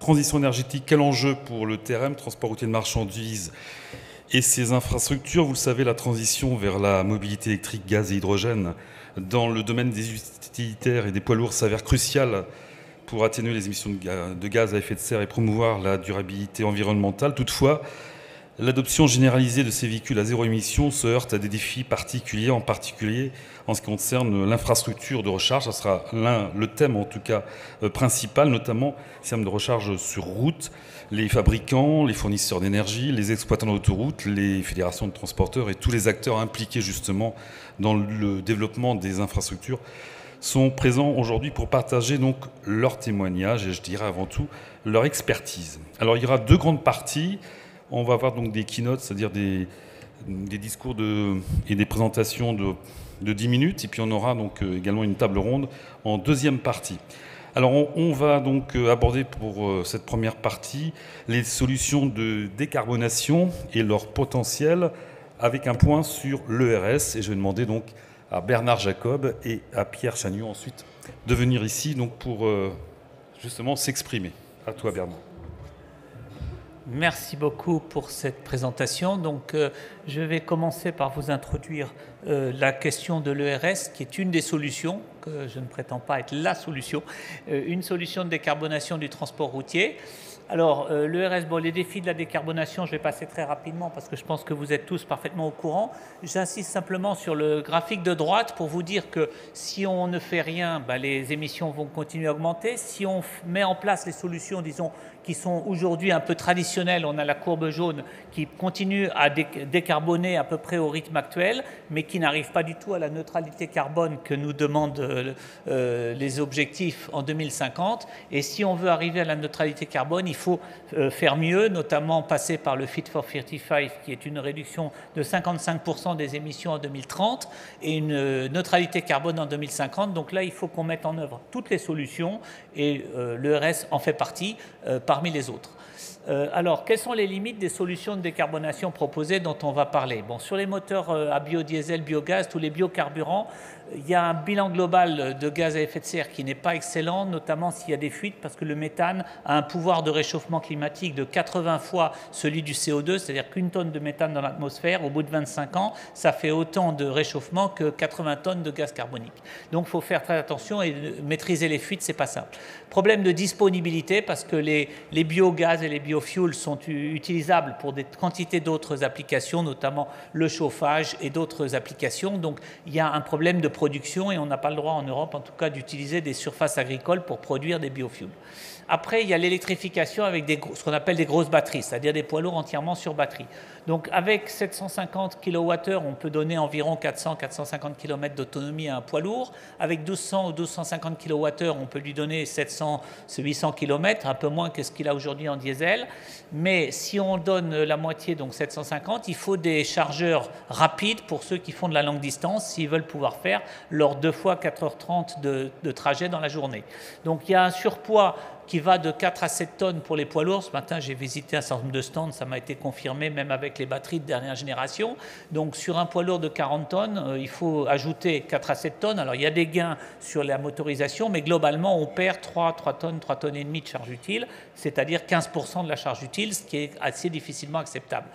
transition énergétique, quel enjeu pour le TRM, transport routier de marchandises, et ses infrastructures? Vous le savez, la transition vers la mobilité électrique, gaz et hydrogène dans le domaine des utilitaires et des poids lourds s'avère cruciale pour atténuer les émissions de gaz à effet de serre et promouvoir la durabilité environnementale. Toutefois, l'adoption généralisée de ces véhicules à zéro émission se heurte à des défis particuliers, en particulier en ce qui concerne l'infrastructure de recharge. Ça sera le thème en tout cas principal, notamment les systèmes de recharge sur route. Les fabricants, les fournisseurs d'énergie, les exploitants d'autoroutes, les fédérations de transporteurs et tous les acteurs impliqués justement dans le développement des infrastructures sont présents aujourd'hui pour partager donc leur témoignage et je dirais avant tout leur expertise. Alors il y aura deux grandes parties. On va avoir donc des keynotes, c'est-à-dire des discours et des présentations de 10 minutes. Et puis on aura donc également une table ronde en deuxième partie. Alors on va donc aborder pour cette première partie les solutions de décarbonation et leur potentiel avec un point sur l'ERS. Et je vais demander donc à Bernard Jacob et à Pierre Chagnon ensuite de venir ici donc pour justement s'exprimer. À toi Bernard. Merci beaucoup pour cette présentation. Donc, je vais commencer par vous introduire la question de l'ERS, qui est une des solutions, que je ne prétends pas être la solution, une solution de décarbonation du transport routier. Alors, l'ERS, bon, les défis de la décarbonation, je vais passer très rapidement parce que je pense que vous êtes tous parfaitement au courant. J'insiste simplement sur le graphique de droite pour vous dire que si on ne fait rien, les émissions vont continuer à augmenter. Si on met en place les solutions, disons, qui sont aujourd'hui un peu traditionnelles, on a la courbe jaune qui continue à décarboner à peu près au rythme actuel, mais qui n'arrive pas du tout à la neutralité carbone que nous demandent les objectifs en 2050. Et si on veut arriver à la neutralité carbone, il faut faire mieux, notamment passer par le Fit for 55, qui est une réduction de 55% des émissions en 2030 et une neutralité carbone en 2050. Donc là, il faut qu'on mette en œuvre toutes les solutions et l'ERS en fait partie parmi les autres. Alors, quelles sont les limites des solutions de décarbonation proposées dont on va parler? Bon, sur les moteurs à biodiesel, biogaz, tous les biocarburants, il y a un bilan global de gaz à effet de serre qui n'est pas excellent, notamment s'il y a des fuites, parce que le méthane a un pouvoir de réchauffement climatique de 80 fois celui du CO2, c'est-à-dire qu'une tonne de méthane dans l'atmosphère, au bout de 25 ans, ça fait autant de réchauffement que 80 tonnes de gaz carbonique. Donc il faut faire très attention et maîtriser les fuites, c'est pas simple. Problème de disponibilité, parce que les biogaz et les biofuels sont utilisables pour des quantités d'autres applications, notamment le chauffage et d'autres applications. Donc il y a un problème de production et on n'a pas le droit en Europe, en tout cas, d'utiliser des surfaces agricoles pour produire des biofuels. Après, il y a l'électrification avec ce qu'on appelle des grosses batteries, c'est-à-dire des poids lourds entièrement sur batterie. Donc avec 750 kWh, on peut donner environ 400-450 km d'autonomie à un poids lourd. Avec 1200 ou 1250 kWh, on peut lui donner 700-800 km, un peu moins que ce qu'il a aujourd'hui en diesel. Mais si on donne la moitié, donc 750, il faut des chargeurs rapides pour ceux qui font de la longue distance, s'ils veulent pouvoir faire leurs 2 fois 4h30 de trajet dans la journée. Donc il y a un surpoids qui va de 4 à 7 tonnes pour les poids lourds. Ce matin, j'ai visité un certain nombre de stands, ça m'a été confirmé, même avec les batteries de dernière génération. Donc, sur un poids lourd de 40 tonnes, il faut ajouter 4 à 7 tonnes. Alors, il y a des gains sur la motorisation, mais globalement, on perd 3 tonnes et demie de charge utile, c'est-à-dire 15% de la charge utile, ce qui est assez difficilement acceptable.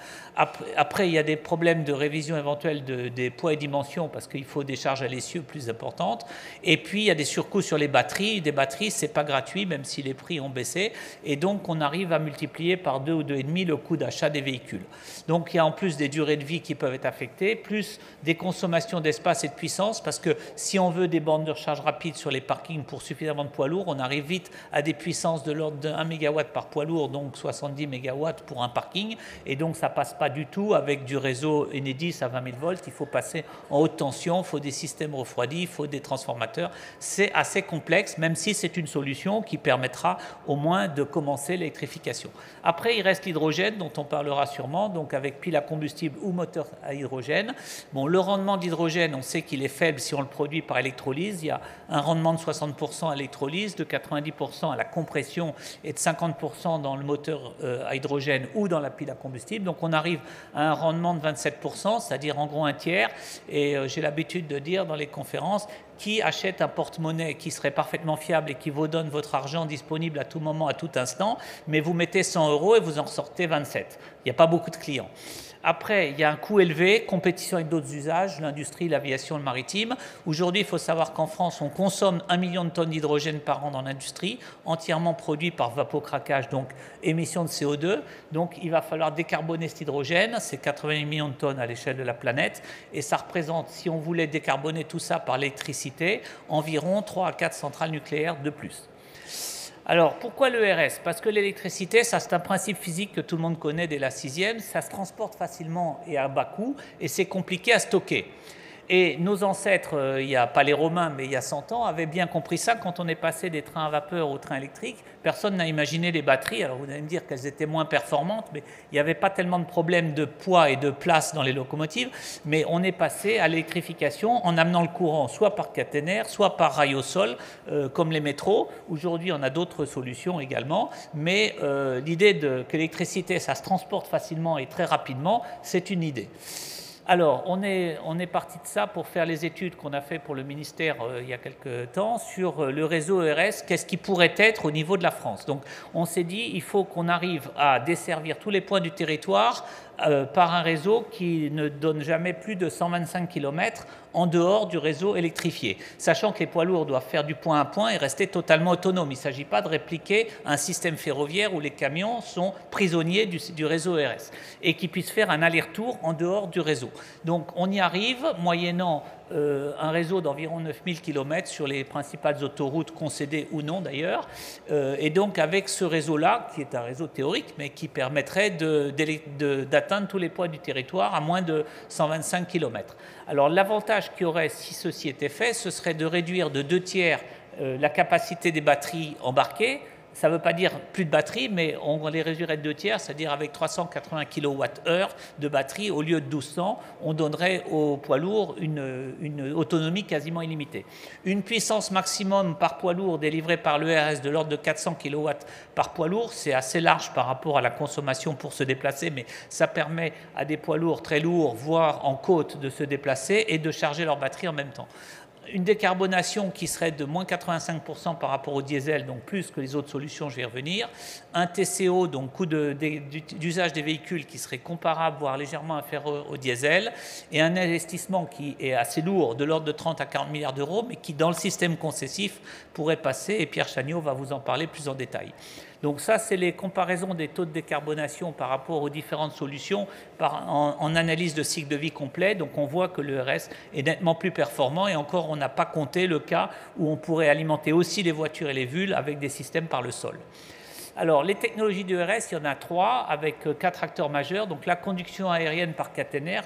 Après, il y a des problèmes de révision éventuelle des poids et dimensions, parce qu'il faut des charges à l'essieu plus importantes. Et puis, il y a des surcoûts sur les batteries. Des batteries, ce n'est pas gratuit, même si les prix ont baissé, et donc on arrive à multiplier par 2 ou 2,5 le coût d'achat des véhicules. Donc il y a en plus des durées de vie qui peuvent être affectées, plus des consommations d'espace et de puissance, parce que si on veut des bornes de recharge rapide sur les parkings pour suffisamment de poids lourds, on arrive vite à des puissances de l'ordre de 1 MW par poids lourd, donc 70 MW pour un parking, et donc ça passe pas du tout avec du réseau Enedis à 20 000 volts. Il faut passer en haute tension, il faut des systèmes refroidis, il faut des transformateurs. C'est assez complexe, même si c'est une solution qui permettra au moins de commencer l'électrification. Après, il reste l'hydrogène, dont on parlera sûrement, donc avec pile à combustible ou moteur à hydrogène. Bon, le rendement d'hydrogène, on sait qu'il est faible si on le produit par électrolyse. Il y a un rendement de 60% à l'électrolyse, de 90% à la compression et de 50% dans le moteur à hydrogène ou dans la pile à combustible. Donc on arrive à un rendement de 27%, c'est-à-dire en gros un tiers. Et j'ai l'habitude de dire dans les conférences qui achète un porte-monnaie qui serait parfaitement fiable et qui vous donne votre argent disponible à tout moment, à tout instant, mais vous mettez 100 € et vous en sortez 27. Il n'y a pas beaucoup de clients. Après, il y a un coût élevé, compétition avec d'autres usages, l'industrie, l'aviation, le maritime. Aujourd'hui, il faut savoir qu'en France, on consomme 1 million de tonnes d'hydrogène par an dans l'industrie, entièrement produit par vapocraquage, donc émission de CO2. Donc, il va falloir décarboner cet hydrogène, c'est 80 millions de tonnes à l'échelle de la planète, et ça représente, si on voulait décarboner tout ça par l'électricité, environ 3 à 4 centrales nucléaires de plus. Alors, pourquoi l'ERS? Parce que l'électricité, ça c'est un principe physique que tout le monde connaît dès la 6e, ça se transporte facilement et à bas coût, et c'est compliqué à stocker. Et nos ancêtres, il n'y a pas les Romains, mais il y a 100 ans, avaient bien compris ça. Quand on est passé des trains à vapeur aux trains électriques, personne n'a imaginé les batteries. Alors vous allez me dire qu'elles étaient moins performantes, mais il n'y avait pas tellement de problèmes de poids et de place dans les locomotives. Mais on est passé à l'électrification en amenant le courant soit par caténaire, soit par rail au sol, comme les métros. Aujourd'hui, on a d'autres solutions également. Mais l'idée que l'électricité, ça se transporte facilement et très rapidement, c'est une idée. Alors, on est parti de ça pour faire les études qu'on a fait pour le ministère il y a quelques temps sur le réseau ERS, qu'est-ce qui pourrait être au niveau de la France. Donc, on s'est dit, il faut qu'on arrive à desservir tous les points du territoire par un réseau qui ne donne jamais plus de 125 km en dehors du réseau électrifié, sachant que les poids lourds doivent faire du point à point et rester totalement autonomes. Il ne s'agit pas de répliquer un système ferroviaire où les camions sont prisonniers du réseau ERS et qui puissent faire un aller-retour en dehors du réseau. Donc on y arrive moyennant un réseau d'environ 9000 km sur les principales autoroutes concédées ou non d'ailleurs, et donc avec ce réseau-là, qui est un réseau théorique, mais qui permettrait d'atteindre tous les points du territoire à moins de 125 km. Alors l'avantage qu'il y aurait si ceci était fait, ce serait de réduire de 2/3 la capacité des batteries embarquées. Ça ne veut pas dire plus de batterie, mais on les réduirait de 2/3, c'est-à-dire avec 380 kWh de batterie au lieu de 1200, on donnerait aux poids lourds une autonomie quasiment illimitée. Une puissance maximum par poids lourd délivrée par l'ERS de l'ordre de 400 kW par poids lourd, c'est assez large par rapport à la consommation pour se déplacer, mais ça permet à des poids lourds très lourds, voire en côte, de se déplacer et de charger leur batterie en même temps. Une décarbonation qui serait de moins 85% par rapport au diesel, donc plus que les autres solutions, je vais y revenir. Un TCO, donc coût d'usage des véhicules qui serait comparable, voire légèrement inférieur au diesel. Et un investissement qui est assez lourd, de l'ordre de 30 à 40 milliards d'euros, mais qui, dans le système concessif, pourrait passer. Et Pierre Chagnot va vous en parler plus en détail. Donc ça, c'est les comparaisons des taux de décarbonation par rapport aux différentes solutions en analyse de cycle de vie complet. Donc on voit que l'ERS est nettement plus performant et encore, on n'a pas compté le cas où on pourrait alimenter aussi les voitures et les vulles avec des systèmes par le sol. Alors, les technologies de ERS, il y en a 3 avec 4 acteurs majeurs. Donc, la conduction aérienne par caténaire,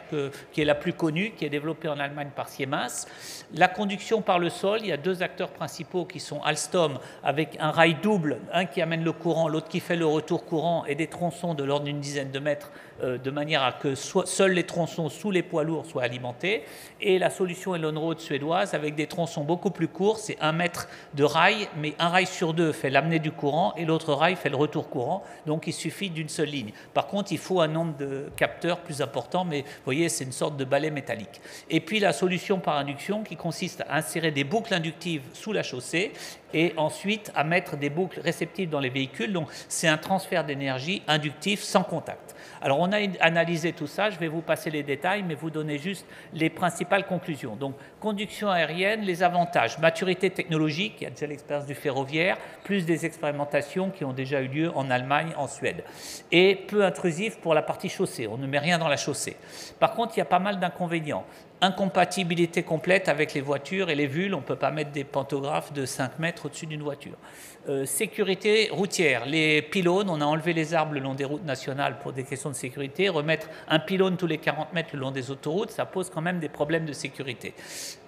qui est la plus connue, qui est développée en Allemagne par Siemens. La conduction par le sol, il y a 2 acteurs principaux qui sont Alstom, avec un rail double, un qui amène le courant, l'autre qui fait le retour courant, et des tronçons de l'ordre d'une dizaine de mètres, de manière à que seuls les tronçons sous les poids lourds soient alimentés. Et la solution Elon Road suédoise, avec des tronçons beaucoup plus courts, c'est 1 mètre de rail, mais un rail sur 2 fait l'amener du courant, et l'autre rail fait le retour courant, donc il suffit d'une seule ligne. Par contre, il faut un nombre de capteurs plus important, mais vous voyez, c'est une sorte de balai métallique. Et puis la solution par induction qui consiste à insérer des boucles inductives sous la chaussée et ensuite à mettre des boucles réceptives dans les véhicules. Donc c'est un transfert d'énergie inductif sans contact. Alors on a analysé tout ça, je vais vous passer les détails, mais vous donner juste les principales conclusions. Donc conduction aérienne, les avantages, maturité technologique, il y a déjà l'expérience du ferroviaire, plus des expérimentations qui ont déjà eu lieu en Allemagne, en Suède. Et peu intrusif pour la partie chaussée, on ne met rien dans la chaussée. Par contre, il y a pas mal d'inconvénients. Incompatibilité complète avec les voitures et les vulles, on ne peut pas mettre des pantographes de 5 mètres au-dessus d'une voiture. Sécurité routière, les pylônes, on a enlevé les arbres le long des routes nationales pour des questions de sécurité, remettre un pylône tous les 40 mètres le long des autoroutes, ça pose quand même des problèmes de sécurité.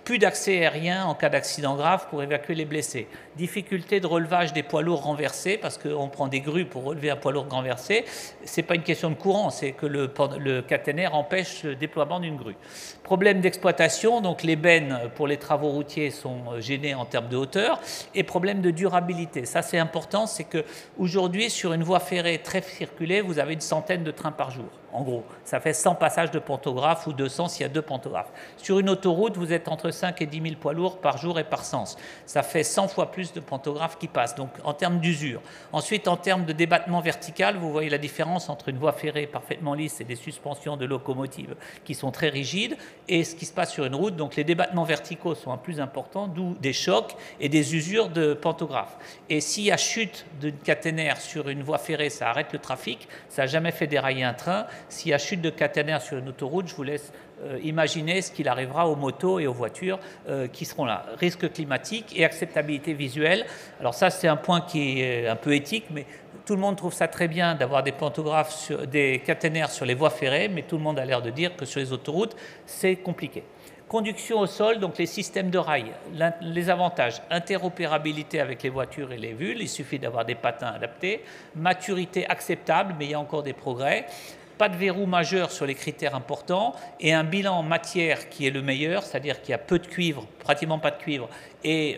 Plus d'accès aérien en cas d'accident grave pour évacuer les blessés. Difficulté de relevage des poids lourds renversés, parce qu'on prend des grues pour relever un poids lourd renversé. Ce n'est pas une question de courant, c'est que le caténaire empêche le déploiement d'une grue. Problème d'exploitation, donc les bennes pour les travaux routiers sont gênées en termes de hauteur. Et problème de durabilité. Ça, c'est important, c'est qu'aujourd'hui, sur une voie ferrée très circulée, vous avez une centaine de trains par jour. En gros, ça fait 100 passages de pantographe ou 200 s'il y a 2 pantographes. Sur une autoroute, vous êtes entre 5 et 10 000 poids lourds par jour et par sens. Ça fait 100 fois plus de pantographes qui passent, donc en termes d'usure. Ensuite, en termes de débattement vertical, vous voyez la différence entre une voie ferrée parfaitement lisse et des suspensions de locomotives qui sont très rigides et ce qui se passe sur une route. Donc les débattements verticaux sont plus importants, d'où des chocs et des usures de pantographes. Et s'il y a chute d'une caténaire sur une voie ferrée, ça arrête le trafic, ça n'a jamais fait dérailler un train. S'il y a chute de caténaire sur une autoroute, je vous laisse imaginer ce qu'il arrivera aux motos et aux voitures qui seront là. Risque climatique et acceptabilité visuelle. Alors ça, c'est un point qui est un peu éthique, mais tout le monde trouve ça très bien d'avoir des pantographes, des caténaires sur les voies ferrées, mais tout le monde a l'air de dire que sur les autoroutes, c'est compliqué. Conduction au sol, donc les systèmes de rails. Les avantages, interopérabilité avec les voitures et les vulles, il suffit d'avoir des patins adaptés. Maturité acceptable, mais il y a encore des progrès. Pas de verrou majeur sur les critères importants et un bilan en matière qui est le meilleur, c'est-à-dire qu'il y a peu de cuivre, pratiquement pas de cuivre, et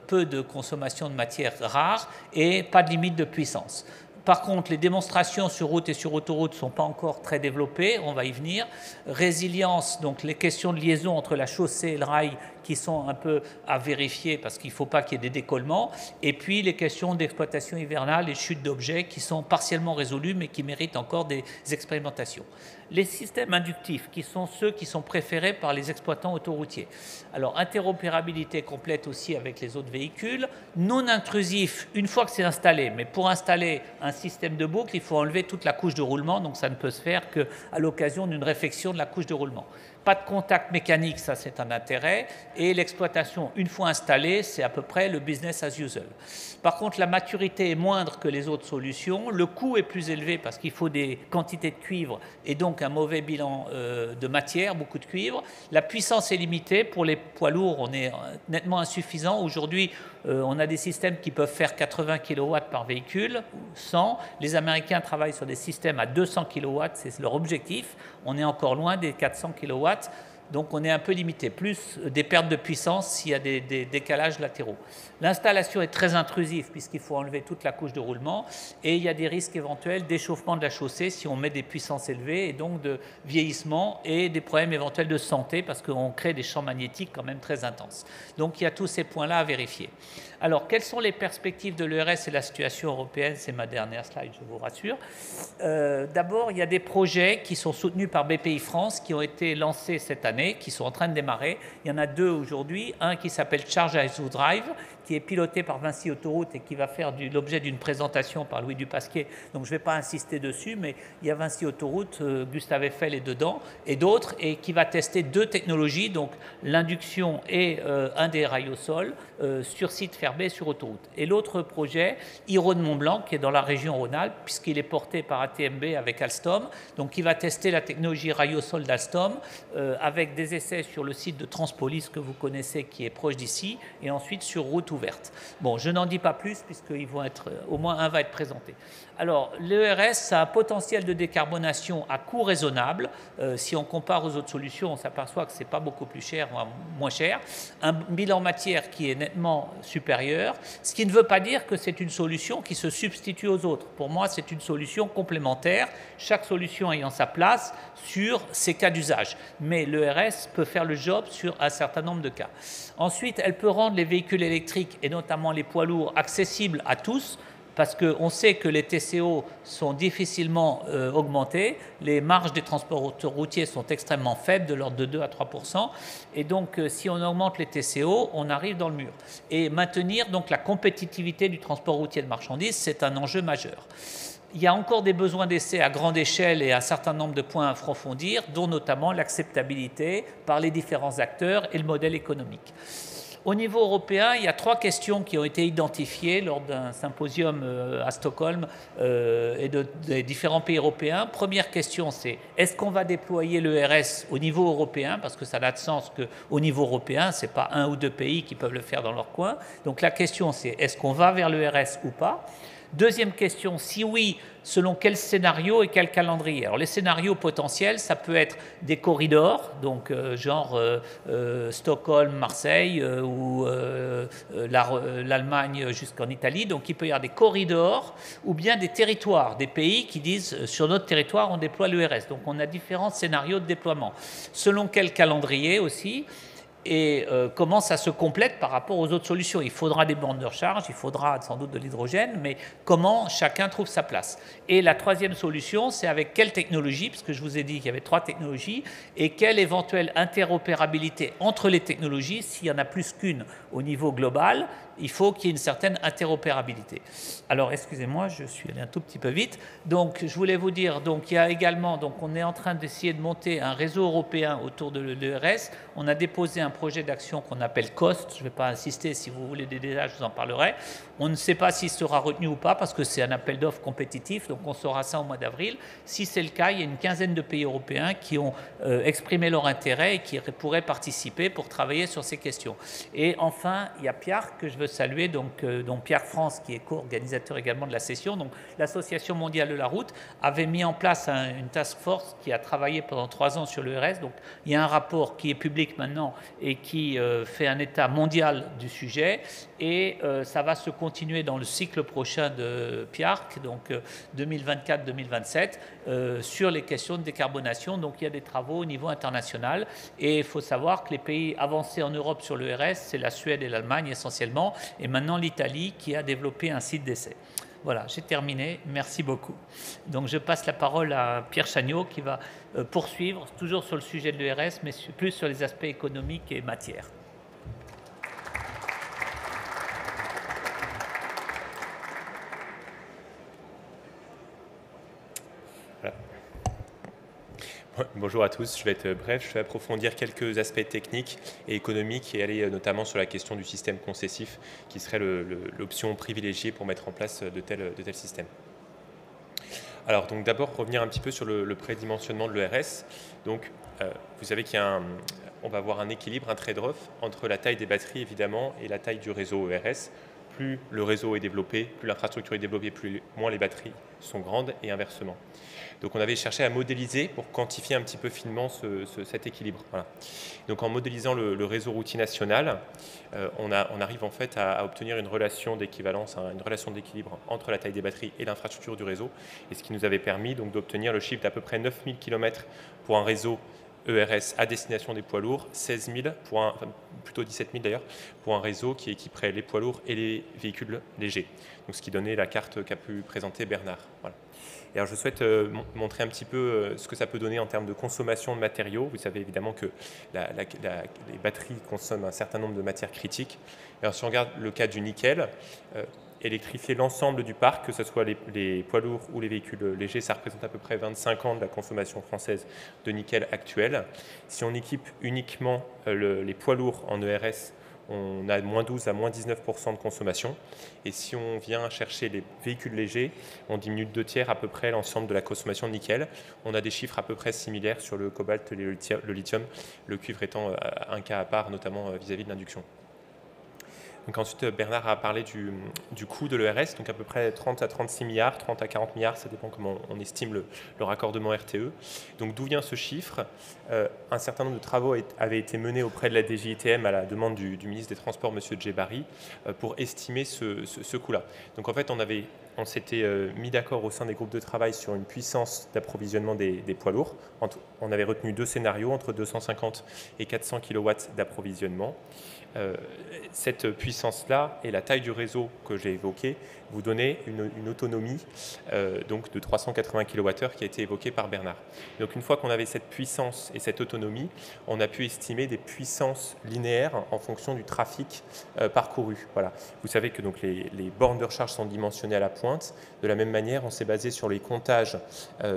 peu de consommation de matières rares et pas de limite de puissance. Par contre, les démonstrations sur route et sur autoroute ne sont pas encore très développées, on va y venir. Résilience, donc les questions de liaison entre la chaussée et le rail qui sont un peu à vérifier parce qu'il ne faut pas qu'il y ait des décollements. Et puis les questions d'exploitation hivernale et chute d'objets qui sont partiellement résolues mais qui méritent encore des expérimentations. Les systèmes inductifs qui sont ceux qui sont préférés par les exploitants autoroutiers. Alors interopérabilité complète aussi avec les autres véhicules, non intrusif une fois que c'est installé, mais pour installer un système de boucle, il faut enlever toute la couche de roulement, donc ça ne peut se faire qu'à l'occasion d'une réfection de la couche de roulement. Pas de contact mécanique, ça c'est un intérêt, et l'exploitation, une fois installée, c'est à peu près le business as usual. Par contre, la maturité est moindre que les autres solutions, le coût est plus élevé parce qu'il faut des quantités de cuivre et donc un mauvais bilan de matière, beaucoup de cuivre. La puissance est limitée, pour les poids lourds, on est nettement insuffisant. Aujourd'hui, on a des systèmes qui peuvent faire 80 kW par véhicule, 100. Les Américains travaillent sur des systèmes à 200 kW, c'est leur objectif. On est encore loin des 400 kW. Donc on est un peu limité, plus des pertes de puissance s'il y a des décalages latéraux. L'installation est très intrusive puisqu'il faut enlever toute la couche de roulement et il y a des risques éventuels d'échauffement de la chaussée si on met des puissances élevées et donc de vieillissement et des problèmes éventuels de santé parce qu'on crée des champs magnétiques quand même très intenses. Donc il y a tous ces points-là à vérifier. Alors, quelles sont les perspectives de l'ERS et la situation européenne? C'est ma dernière slide, je vous rassure. D'abord, il y a des projets qui sont soutenus par BPI France qui ont été lancés cette année, qui sont en train de démarrer. Il y en a 2 aujourd'hui. Un qui s'appelle Charge as you Drive, qui est piloté par Vinci Autoroute et qui va faire l'objet d'une présentation par Louis Dupasquier. Donc, je ne vais pas insister dessus, mais il y a Vinci Autoroute, Gustave Eiffel est dedans, et d'autres, et qui va tester 2 technologies, donc l'induction et un des rails au sol, sur site fermé sur autoroute. Et l'autre projet, Iron-Mont-Blanc, qui est dans la région Rhône-Alpes, puisqu'il est porté par ATMB avec Alstom, donc qui va tester la technologie rail au sol d'Alstom avec des essais sur le site de Transpolis que vous connaissez, qui est proche d'ici, et ensuite sur route ouverte. Bon, je n'en dis pas plus, puisqu'ils vont être, au moins un va être présenté. Alors, l'ERS a un potentiel de décarbonation à coût raisonnable. Si on compare aux autres solutions, on s'aperçoit que ce n'est pas beaucoup plus cher, moins cher. Un bilan matière qui est nettement supérieur, ce qui ne veut pas dire que c'est une solution qui se substitue aux autres. Pour moi, c'est une solution complémentaire, chaque solution ayant sa place sur ses cas d'usage. Mais l'ERS peut faire le job sur un certain nombre de cas. Ensuite, elle peut rendre les véhicules électriques, et notamment les poids lourds, accessibles à tous, parce qu'on sait que les TCO sont difficilement augmentés, les marges des transports routiers sont extrêmement faibles, de l'ordre de 2 à 3%, et donc si on augmente les TCO, on arrive dans le mur. Et maintenir donc la compétitivité du transport routier de marchandises, c'est un enjeu majeur. Il y a encore des besoins d'essai à grande échelle et un certain nombre de points à approfondir, dont notamment l'acceptabilité par les différents acteurs et le modèle économique. Au niveau européen, il y a 3 questions qui ont été identifiées lors d'un symposium à Stockholm et des différents pays européens. Première question, c'est est-ce qu'on va déployer l'ERS au niveau européen? Parce que ça n'a de sens qu'au niveau européen, ce n'est pas 1 ou 2 pays qui peuvent le faire dans leur coin. Donc la question, c'est est-ce qu'on va vers l'ERS ou pas? Deuxième question, si oui, selon quel scénario et quel calendrier? Alors les scénarios potentiels, ça peut être des corridors, donc genre Stockholm, Marseille ou l'Allemagne jusqu'en Italie. Donc il peut y avoir des corridors ou bien des territoires, des pays qui disent sur notre territoire on déploie l'ERS. Donc on a différents scénarios de déploiement. Selon quel calendrier aussi, et comment ça se complète par rapport aux autres solutions. Il faudra des bornes de recharge, il faudra sans doute de l'hydrogène, mais comment chacun trouve sa place. Et la troisième solution, c'est avec quelle technologie, parce que je vous ai dit qu'il y avait 3 technologies, et quelle éventuelle interopérabilité entre les technologies, s'il y en a plus qu'une au niveau global, il faut qu'il y ait une certaine interopérabilité. Alors, excusez-moi, je suis allé un tout petit peu vite. Donc, je voulais vous dire, donc, il y a également, donc, on est en train d'essayer de monter un réseau européen autour de l'ERS. On a déposé un projet d'action qu'on appelle COST. Je ne vais pas insister, si vous voulez des détails, je vous en parlerai. On ne sait pas s'il sera retenu ou pas, parce que c'est un appel d'offres compétitif, donc on saura ça au mois d'avril. Si c'est le cas, il y a une quinzaine de pays européens qui ont exprimé leur intérêt et qui pourraient participer pour travailler sur ces questions. Et enfin, il y a Pierre, que je veux saluer, donc Pierre France, qui est co-organisateur également de la session. Donc l'Association mondiale de la route avait mis en place une task force qui a travaillé pendant 3 ans sur l'ERS. Donc il y a un rapport qui est public maintenant et qui fait un état mondial du sujet. Et ça va se continuer dans le cycle prochain de PIARC, donc 2024-2027, sur les questions de décarbonation. Donc il y a des travaux au niveau international. Et il faut savoir que les pays avancés en Europe sur l'ERS, c'est la Suède et l'Allemagne essentiellement, et maintenant l'Italie qui a développé un site d'essai. Voilà, j'ai terminé. Merci beaucoup. Donc je passe la parole à Pierre Chagnot qui va poursuivre, toujours sur le sujet de l'ERS, mais plus sur les aspects économiques et matières. Bonjour à tous, je vais être bref, je vais approfondir quelques aspects techniques et économiques et aller notamment sur la question du système concessif qui serait l'option privilégiée pour mettre en place de tels systèmes. Alors donc d'abord revenir un petit peu sur le prédimensionnement de l'ERS. Donc vous savez qu'on va avoir un équilibre, un trade-off entre la taille des batteries évidemment et la taille du réseau ERS. Plus le réseau est développé, plus l'infrastructure est développée, moins les batteries sont grandes et inversement. Donc on avait cherché à modéliser pour quantifier un petit peu finement cet équilibre. Voilà. Donc en modélisant le réseau routier national, on arrive en fait à obtenir une relation d'équivalence, une relation d'équilibre entre la taille des batteries et l'infrastructure du réseau, et ce qui nous avait permis donc d'obtenir le chiffre d'à peu près 9000 km pour un réseau ERS à destination des poids lourds, 16 000, plutôt 17 000 d'ailleurs, pour un réseau qui équiperait les poids lourds et les véhicules légers. Donc ce qui donnait la carte qu'a pu présenter Bernard. Voilà. Et alors je souhaite montrer un petit peu ce que ça peut donner en termes de consommation de matériaux. Vous savez évidemment que les batteries consomment un certain nombre de matières critiques. Alors si on regarde le cas du nickel, électrifier l'ensemble du parc, que ce soit les poids lourds ou les véhicules légers, ça représente à peu près 25 ans de la consommation française de nickel actuelle. Si on équipe uniquement les poids lourds en ERS, on a moins 12 à moins 19% de consommation. Et si on vient chercher les véhicules légers, on diminue de 2/3 à peu près l'ensemble de la consommation de nickel. On a des chiffres à peu près similaires sur le cobalt et le lithium, le cuivre étant un cas à part, notamment vis-à-vis de l'induction. Donc ensuite, Bernard a parlé du coût de l'ERS, donc à peu près 30 à 36 milliards, 30 à 40 milliards, ça dépend comment on estime le raccordement RTE. Donc d'où vient ce chiffre? Un certain nombre de travaux avaient été menés auprès de la DGITM à la demande du ministre des Transports, M. Djebari, pour estimer ce coût-là. Donc en fait, on s'était mis d'accord au sein des groupes de travail sur une puissance d'approvisionnement des poids lourds. On avait retenu 2 scénarios, entre 250 et 400 kW d'approvisionnement. Cette puissance-là et la taille du réseau que j'ai évoqué vous donnait une autonomie donc de 380 kWh qui a été évoquée par Bernard. Donc une fois qu'on avait cette puissance et cette autonomie, on a pu estimer des puissances linéaires en fonction du trafic parcouru. Voilà. Vous savez que donc les bornes de recharge sont dimensionnées à la pointe. De la même manière, on s'est basé sur les comptages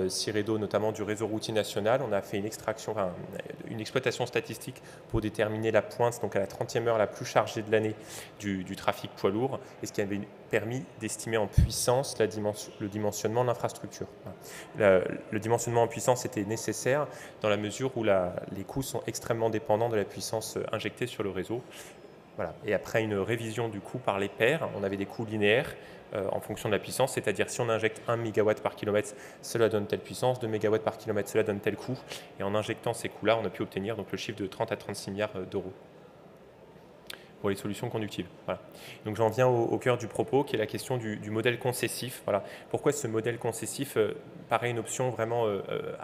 CIREDO, notamment du réseau routier national. On a fait une exploitation statistique pour déterminer la pointe, donc à la 30e heure la plus chargée de l'année du trafic poids lourd, et ce qui avait permis d'estimer en puissance le dimensionnement de l'infrastructure. Le dimensionnement en puissance était nécessaire dans la mesure où les coûts sont extrêmement dépendants de la puissance injectée sur le réseau. Voilà. Et après une révision du coût par les pairs, on avait des coûts linéaires en fonction de la puissance, c'est-à-dire si on injecte 1 MW par kilomètre, cela donne telle puissance, 2 MW par kilomètre, cela donne tel coût. Et en injectant ces coûts-là, on a pu obtenir donc, le chiffre de 30 à 36 milliards d'euros pour les solutions conductives. Voilà. Donc j'en viens au cœur du propos, qui est la question du modèle concessif. Voilà. Pourquoi ce modèle concessif paraît une option vraiment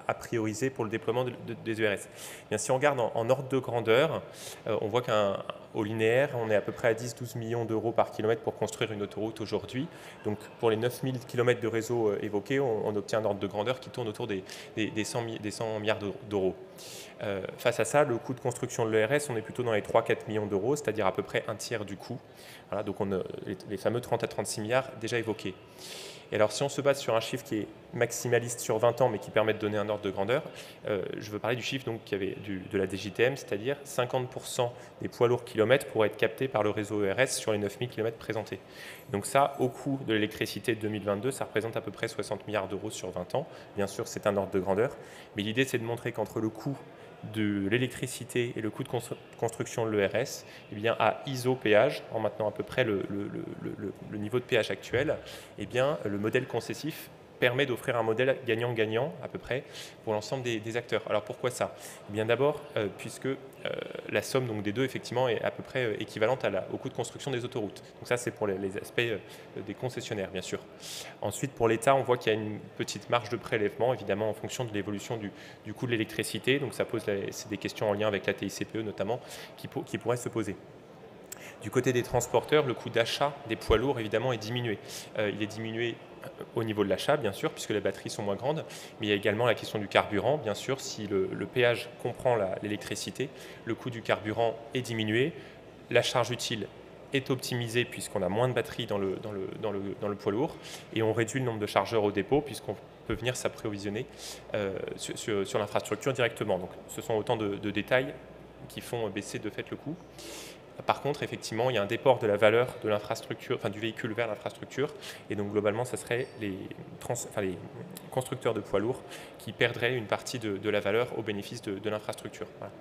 à prioriser pour le déploiement des ERS? Bien, si on regarde en ordre de grandeur, on voit qu'au linéaire, on est à peu près à 10-12 millions d'euros par kilomètre pour construire une autoroute aujourd'hui. Donc pour les 9000 km de réseau évoqués, on obtient un ordre de grandeur qui tourne autour des 100 milliards d'euros. Face à ça, le coût de construction de l'ERS, on est plutôt dans les 3-4 millions d'euros, c'est-à-dire à peu près un tiers du coût. Voilà, donc on a les fameux 30 à 36 milliards déjà évoqués. Et alors si on se base sur un chiffre qui est maximaliste sur 20 ans, mais qui permet de donner un ordre de grandeur, je veux parler du chiffre donc, de la DGTM, c'est-à-dire 50% des poids lourds kilomètres pourraient être captés par le réseau ERS sur les 9000 km présentés. Donc ça, au coût de l'électricité de 2022, ça représente à peu près 60 milliards d'euros sur 20 ans. Bien sûr, c'est un ordre de grandeur, mais l'idée c'est de montrer qu'entre le coût de l'électricité et le coût de construction de l'ERS, eh bien, à ISO péage, en maintenant à peu près le niveau de péage actuel, eh bien, le modèle concessif permet d'offrir un modèle gagnant-gagnant à peu près pour l'ensemble des acteurs. Alors pourquoi ça? Eh bien d'abord, puisque la somme donc, des deux effectivement est à peu près équivalente au coût de construction des autoroutes. Donc ça c'est pour les aspects des concessionnaires bien sûr. Ensuite pour l'État, on voit qu'il y a une petite marge de prélèvement évidemment en fonction de l'évolution du coût de l'électricité. Donc ça pose c'est des questions en lien avec la TICPE notamment qui pourraient se poser. Du côté des transporteurs, le coût d'achat des poids lourds évidemment est diminué. Il est diminué au niveau de l'achat, bien sûr, puisque les batteries sont moins grandes, mais il y a également la question du carburant. Bien sûr, si le péage comprend l'électricité, le coût du carburant est diminué, la charge utile est optimisée puisqu'on a moins de batteries dans le poids lourd, et on réduit le nombre de chargeurs au dépôt puisqu'on peut venir s'approvisionner sur l'infrastructure directement. Donc, ce sont autant de détails qui font baisser de fait le coût. Par contre, effectivement, il y a un déport de la valeur de l'infrastructure, enfin du véhicule vers l'infrastructure, et donc globalement, ce serait les constructeurs de poids lourds qui perdraient une partie de la valeur au bénéfice de l'infrastructure. Voilà.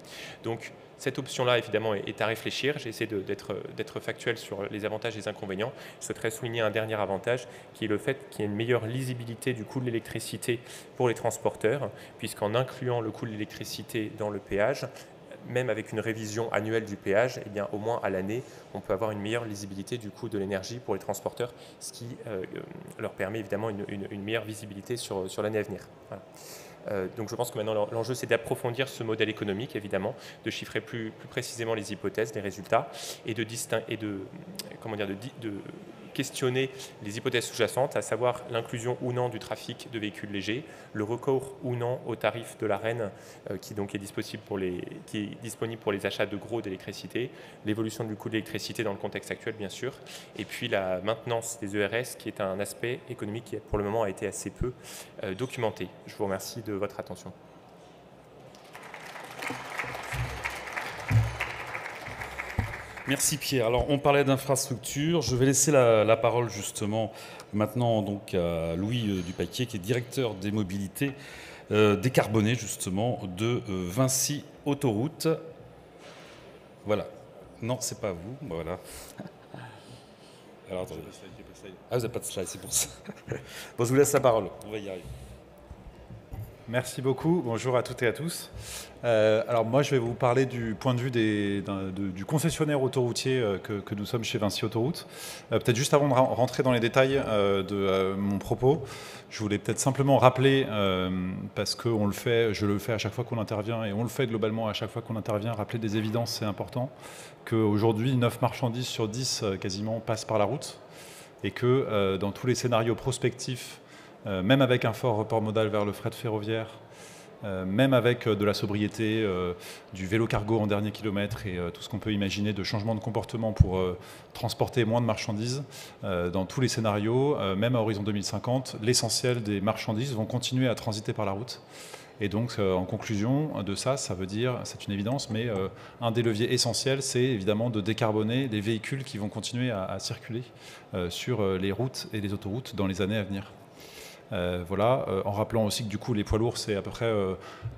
Donc, cette option-là, évidemment, est à réfléchir. J'ai essayé d'être factuel sur les avantages et les inconvénients. Je souhaiterais souligner un dernier avantage, qui est le fait qu'il y ait une meilleure lisibilité du coût de l'électricité pour les transporteurs, puisqu'en incluant le coût de l'électricité dans le péage, même avec une révision annuelle du péage, eh bien, au moins à l'année, on peut avoir une meilleure lisibilité du coût de l'énergie pour les transporteurs, ce qui leur permet évidemment une meilleure visibilité sur l'année à venir. Voilà. Donc je pense que maintenant l'enjeu c'est d'approfondir ce modèle économique, évidemment, de chiffrer plus précisément les hypothèses, les résultats, et de questionner les hypothèses sous-jacentes, à savoir l'inclusion ou non du trafic de véhicules légers, le recours ou non au tarif de l'Arenh qui donc est disponible pour les achats de gros d'électricité, l'évolution du coût de l'électricité dans le contexte actuel bien sûr, et puis la maintenance des ERS qui est un aspect économique qui pour le moment a été assez peu documenté. Je vous remercie de votre attention. Merci Pierre. Alors on parlait d'infrastructure. Je vais laisser la parole justement maintenant donc à Louis Dupaquier qui est directeur des mobilités décarbonées justement de Vinci Autoroutes. Voilà. Non, c'est pas vous. Voilà. Alors attendez. Ah, vous n'avez pas de slide, c'est pour ça. Bon, je vous laisse la parole. On va y arriver. Merci beaucoup. Bonjour à toutes et à tous. Alors moi, je vais vous parler du point de vue du concessionnaire autoroutier que nous sommes chez Vinci Autoroutes. Peut-être juste avant de rentrer dans les détails de mon propos, je voulais peut-être simplement rappeler, parce que je le fais à chaque fois qu'on intervient, et on le fait globalement à chaque fois qu'on intervient, rappeler des évidences, c'est important, qu'aujourd'hui, 9 marchandises sur 10 quasiment passent par la route, et que dans tous les scénarios prospectifs, même avec un fort report modal vers le fret ferroviaire, même avec de la sobriété, du vélo cargo en dernier kilomètre et tout ce qu'on peut imaginer de changement de comportement pour transporter moins de marchandises, dans tous les scénarios, même à horizon 2050, l'essentiel des marchandises vont continuer à transiter par la route. Et donc, en conclusion de ça, ça veut dire, c'est une évidence, mais un des leviers essentiels, c'est évidemment de décarboner les véhicules qui vont continuer à circuler sur les routes et les autoroutes dans les années à venir. Voilà, en rappelant aussi que du coup les poids lourds c'est à peu près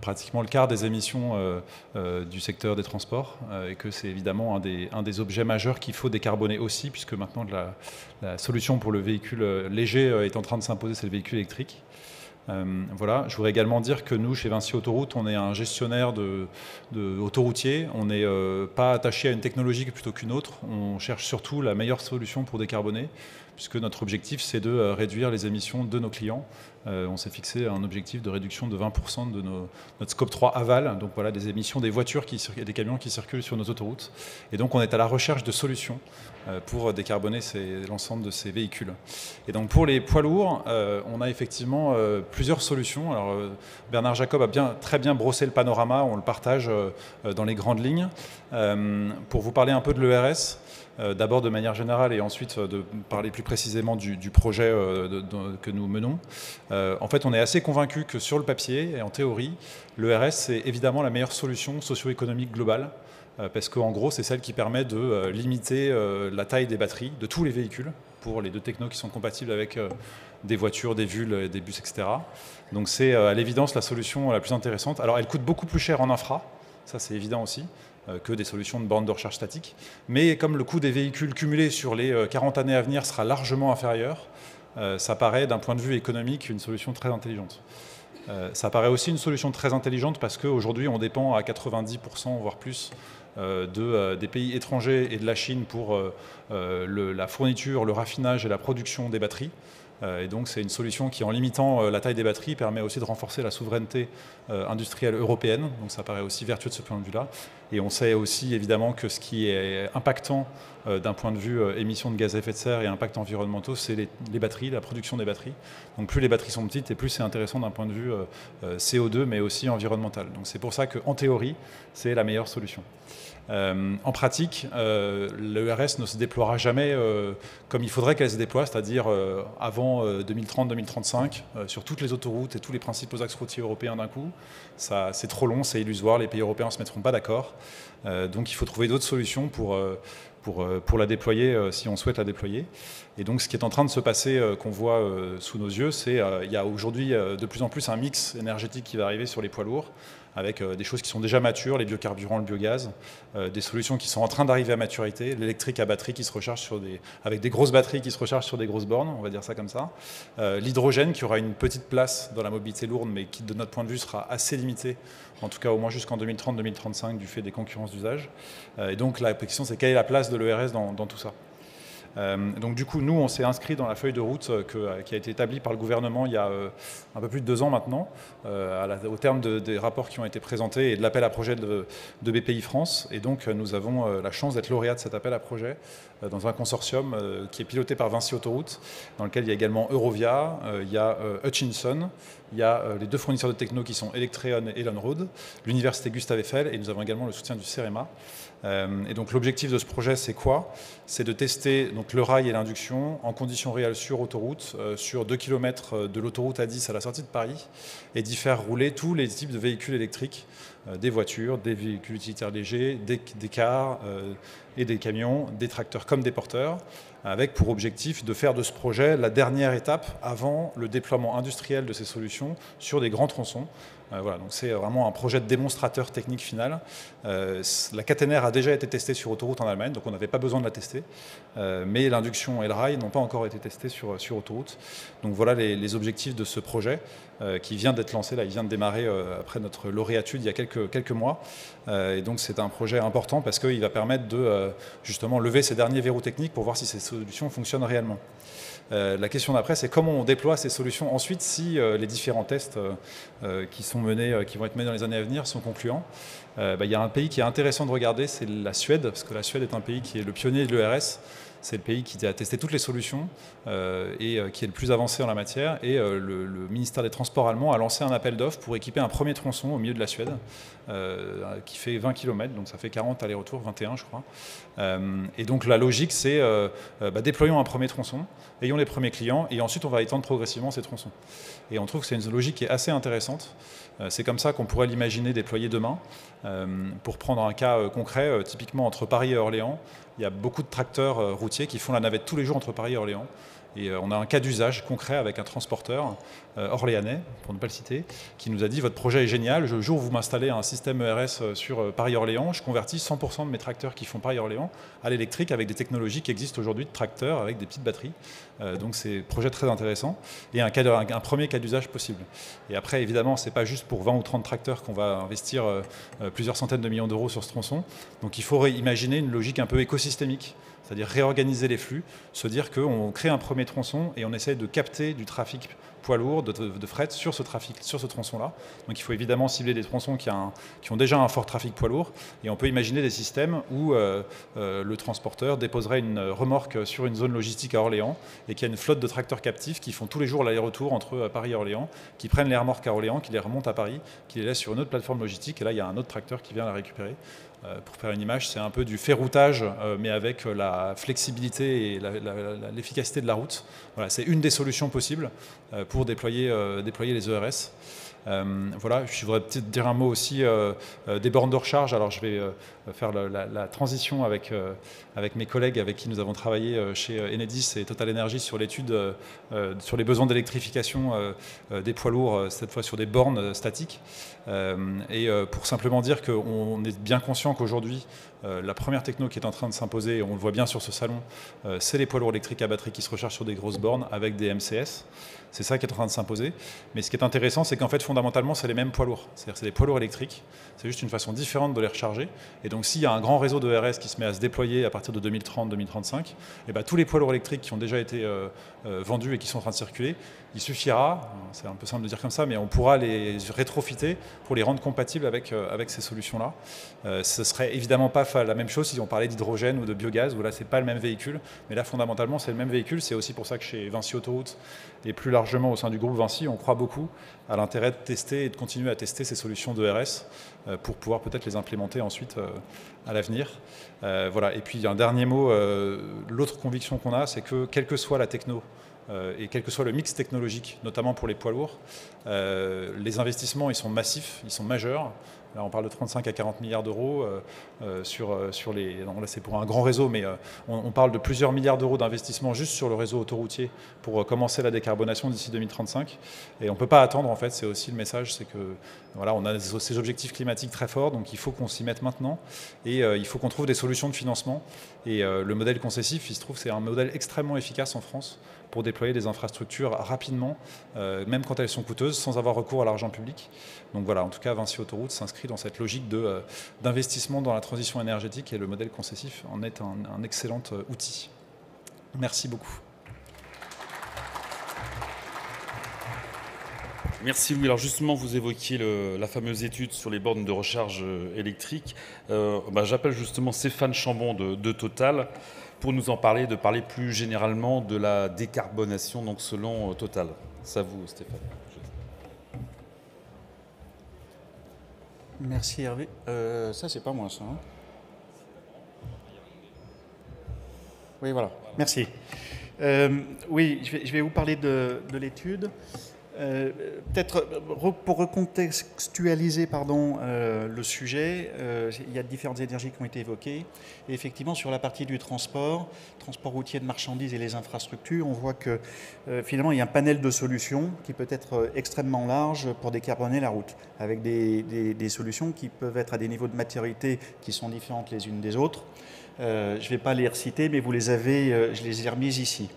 pratiquement le quart des émissions du secteur des transports et que c'est évidemment un des objets majeurs qu'il faut décarboner aussi, puisque maintenant la solution pour le véhicule léger est en train de s'imposer, c'est le véhicule électrique. Voilà. Je voudrais également dire que nous, chez Vinci Autoroute, on est un gestionnaire autoroutier. On n'est pas attaché à une technologie plutôt qu'une autre. On cherche surtout la meilleure solution pour décarboner, puisque notre objectif, c'est de réduire les émissions de nos clients. On s'est fixé un objectif de réduction de 20% de notre scope 3 aval, donc voilà, des émissions des voitures et des camions qui circulent sur nos autoroutes. Et donc on est à la recherche de solutions pour décarboner l'ensemble de ces véhicules. Et donc pour les poids lourds, on a effectivement plusieurs solutions. Alors Bernard Jacob a très bien brossé le panorama, on le partage dans les grandes lignes. Pour vous parler un peu de l'ERS, d'abord de manière générale et ensuite de parler plus précisément du projet que nous menons. En fait, on est assez convaincu que sur le papier et en théorie, l'ERS c'est évidemment la meilleure solution socio-économique globale, parce qu'en gros, c'est celle qui permet de limiter la taille des batteries de tous les véhicules pour les deux technos qui sont compatibles avec des voitures, des VUL, des bus, etc. Donc c'est à l'évidence la solution la plus intéressante. Alors elle coûte beaucoup plus cher en infra, ça c'est évident aussi, que des solutions de bornes de recharge statique. Mais comme le coût des véhicules cumulés sur les 40 années à venir sera largement inférieur, ça paraît d'un point de vue économique une solution très intelligente. Ça paraît aussi une solution très intelligente parce qu'aujourd'hui on dépend à 90% voire plus des pays étrangers et de la Chine pour la fourniture, le raffinage et la production des batteries. Et donc c'est une solution qui, en limitant la taille des batteries, permet aussi de renforcer la souveraineté industrielle européenne. Donc ça paraît aussi vertueux de ce point de vue-là. Et on sait aussi évidemment que ce qui est impactant d'un point de vue émissions de gaz à effet de serre et impacts environnementaux, c'est les batteries, la production des batteries. Donc plus les batteries sont petites et plus c'est intéressant d'un point de vue CO2 mais aussi environnemental. Donc c'est pour ça qu'en théorie, c'est la meilleure solution. En pratique, l'ERS ne se déploiera jamais comme il faudrait qu'elle se déploie, c'est-à-dire avant 2030-2035, sur toutes les autoroutes et tous les principaux axes routiers européens d'un coup. C'est trop long, c'est illusoire, les pays européens ne se mettront pas d'accord. Donc il faut trouver d'autres solutions pour la déployer si on souhaite la déployer. Et donc ce qui est en train de se passer, qu'on voit sous nos yeux, c'est qu'il y a aujourd'hui de plus en plus un mix énergétique qui va arriver sur les poids lourds, avec des choses qui sont déjà matures, les biocarburants, le biogaz, des solutions qui sont en train d'arriver à maturité, l'électrique à batterie qui se recharge avec des grosses batteries qui se rechargent sur des grosses bornes, on va dire ça comme ça, l'hydrogène qui aura une petite place dans la mobilité lourde, mais qui de notre point de vue sera assez limitée, en tout cas au moins jusqu'en 2030-2035 du fait des concurrences d'usage. Et donc la question c'est quelle est la place de l'ERS dans tout ça. Donc du coup, nous, on s'est inscrit dans la feuille de route qui a été établie par le gouvernement il y a un peu plus de 2 ans maintenant, au terme des rapports qui ont été présentés et de l'appel à projet de BPI France. Et donc, nous avons la chance d'être lauréat de cet appel à projet dans un consortium qui est piloté par Vinci Autoroute, dans lequel il y a également Eurovia, il y a Hutchinson, il y a les 2 fournisseurs de techno qui sont Electreon et Lonroad, l'université Gustave Eiffel, et nous avons également le soutien du CEREMA. Et donc l'objectif de ce projet, c'est quoi? C'est de tester donc, le rail et l'induction en conditions réelles sur autoroute, sur 2 km de l'autoroute A10 à la sortie de Paris, et d'y faire rouler tous les types de véhicules électriques, des voitures, des véhicules utilitaires légers, des cars et des camions, des tracteurs comme des porteurs, avec pour objectif de faire de ce projet la dernière étape avant le déploiement industriel de ces solutions sur des grands tronçons. Voilà, donc c'est vraiment un projet de démonstrateur technique final. La caténaire a déjà été testée sur autoroute en Allemagne, donc on n'avait pas besoin de la tester. Mais l'induction et le rail n'ont pas encore été testés sur autoroute. Donc voilà les objectifs de ce projet qui vient d'être lancé, là, il vient de démarrer après notre lauréatude il y a quelques mois. Et donc c'est un projet important parce qu'il va permettre de justement lever ces derniers verrous techniques pour voir si ces solutions fonctionnent réellement. La question d'après, c'est comment on déploie ces solutions ensuite si les différents tests qui vont être menés dans les années à venir sont concluants. Il y a un pays qui est intéressant de regarder, c'est la Suède, parce que la Suède est un pays qui est le pionnier de l'ERS. C'est le pays qui a testé toutes les solutions et qui est le plus avancé en la matière. Et le ministère des Transports allemand a lancé un appel d'offres pour équiper un premier tronçon au milieu de la Suède qui fait 20 km, donc ça fait 40 allers-retours, 21 je crois. Et donc la logique c'est déployons un premier tronçon, ayons les premiers clients et ensuite on va étendre progressivement ces tronçons. Et on trouve que c'est une logique qui est assez intéressante. C'est comme ça qu'on pourrait l'imaginer déployer demain. Pour prendre un cas concret, typiquement entre Paris et Orléans, il y a beaucoup de tracteurs routiers autoroutiers qui font la navette tous les jours entre Paris et Orléans. Et on a un cas d'usage concret avec un transporteur orléanais, pour ne pas le citer, qui nous a dit « Votre projet est génial, le jour où vous m'installez un système ERS sur Paris-Orléans, je convertis 100% de mes tracteurs qui font Paris-Orléans à l'électrique avec des technologies qui existent aujourd'hui de tracteurs avec des petites batteries. » Donc c'est un projet très intéressant et un premier cas d'usage possible. Et après, évidemment, ce n'est pas juste pour 20 ou 30 tracteurs qu'on va investir plusieurs centaines de millions d'euros sur ce tronçon. Donc il faut imaginer une logique un peu écosystémique, c'est-à-dire réorganiser les flux, se dire qu'on crée un premier tronçon et on essaie de capter du trafic poids lourd, de fret sur ce tronçon-là. Donc il faut évidemment cibler des tronçons qui ont déjà un fort trafic poids lourd et on peut imaginer des systèmes où le transporteur déposerait une remorque sur une zone logistique à Orléans et qu'il y a une flotte de tracteurs captifs qui font tous les jours l'aller-retour entre Paris et Orléans, qui prennent les remorques à Orléans, qui les remontent à Paris, qui les laissent sur une autre plateforme logistique et là il y a un autre tracteur qui vient la récupérer. Pour faire une image, c'est un peu du ferroutage, mais avec la flexibilité et l'efficacité de la route. Voilà, c'est une des solutions possibles pour déployer les ERS. Voilà, je voudrais peut-être dire un mot aussi des bornes de recharge. Alors je vais faire la transition avec mes collègues avec qui nous avons travaillé chez Enedis et Total Energy sur l'étude sur les besoins d'électrification des poids lourds, cette fois sur des bornes statiques. Et pour simplement dire qu'on est bien conscient qu'aujourd'hui, la première techno qui est en train de s'imposer, on le voit bien sur ce salon, c'est les poids lourds électriques à batterie qui se rechargent sur des grosses bornes avec des MCS. C'est ça qui est en train de s'imposer. Mais ce qui est intéressant, c'est qu'en fait, fondamentalement, c'est les mêmes poids lourds. C'est-à-dire c'est des poids lourds électriques. C'est juste une façon différente de les recharger. Et donc, s'il y a un grand réseau de RS qui se met à se déployer à partir de 2030-2035, et ben, tous les poids lourds électriques qui ont déjà été vendus et qui sont en train de circuler, il suffira, c'est un peu simple de dire comme ça, mais on pourra les rétrofiter pour les rendre compatibles avec ces solutions-là. Ce serait évidemment pas la même chose si on parlait d'hydrogène ou de biogaz, où là, c'est pas le même véhicule. Mais là, fondamentalement, c'est le même véhicule. C'est aussi pour ça que chez Vinci Autoroute et plus largement au sein du groupe Vinci, on croit beaucoup à l'intérêt de tester et de continuer à tester ces solutions de RS pour pouvoir peut-être les implémenter ensuite à l'avenir. Voilà. Et puis, un dernier mot, l'autre conviction qu'on a, c'est que quelle que soit la techno, et quel que soit le mix technologique, notamment pour les poids lourds, les investissements ils sont massifs, ils sont majeurs. Là, on parle de 35 à 40 milliards d'euros sur les... Non, là, c'est pour un grand réseau, mais on parle de plusieurs milliards d'euros d'investissement juste sur le réseau autoroutier pour commencer la décarbonation d'ici 2035. Et on ne peut pas attendre, en fait, c'est aussi le message, c'est que voilà, on a ces objectifs climatiques très forts, donc il faut qu'on s'y mette maintenant et il faut qu'on trouve des solutions de financement. Et le modèle concessif, il se trouve, c'est un modèle extrêmement efficace en France pour déployer des infrastructures rapidement, même quand elles sont coûteuses, sans avoir recours à l'argent public. Donc voilà, en tout cas, Vinci Autoroute s'inscrit dans cette logique d'investissement dans la transition énergétique et le modèle concessif en est un excellent outil. Merci beaucoup. Merci Louis. Alors justement, vous évoquiez la fameuse étude sur les bornes de recharge électrique. J'appelle justement Stéphane Chambon de Total pour nous en parler, de parler plus généralement de la décarbonation, donc selon Total. C'est à vous, Stéphane. Merci Hervé. Ça, c'est pas moi, ça. Hein. Oui, voilà. Merci. Oui, je vais vous parler de l'étude. Peut-être pour recontextualiser le sujet, il y a différentes énergies qui ont été évoquées. Et effectivement, sur la partie du transport routier de marchandises et les infrastructures, on voit que finalement, il y a un panel de solutions qui peut être extrêmement large pour décarboner la route, avec des solutions qui peuvent être à des niveaux de maturité qui sont différentes les unes des autres. Je ne vais pas les reciter, mais vous les avez, je les ai remises ici.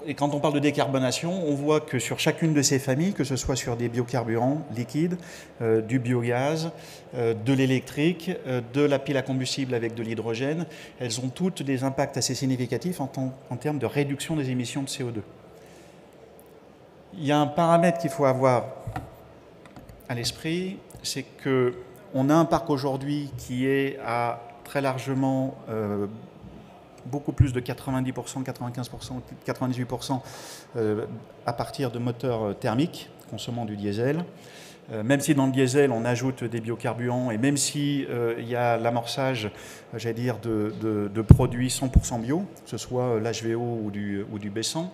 Et quand on parle de décarbonation, on voit que sur chacune de ces familles, que ce soit sur des biocarburants liquides, du biogaz, de l'électrique, de la pile à combustible avec de l'hydrogène, elles ont toutes des impacts assez significatifs en termes de réduction des émissions de CO2. Il y a un paramètre qu'il faut avoir à l'esprit, c'est qu'on a un parc aujourd'hui qui est à très largement beaucoup plus de 90%, 95%, 98% à partir de moteurs thermiques consommant du diesel. Même si dans le diesel, on ajoute des biocarburants et même si il y a l'amorçage, j'allais dire, de produits 100% bio, que ce soit l'HVO ou du B100,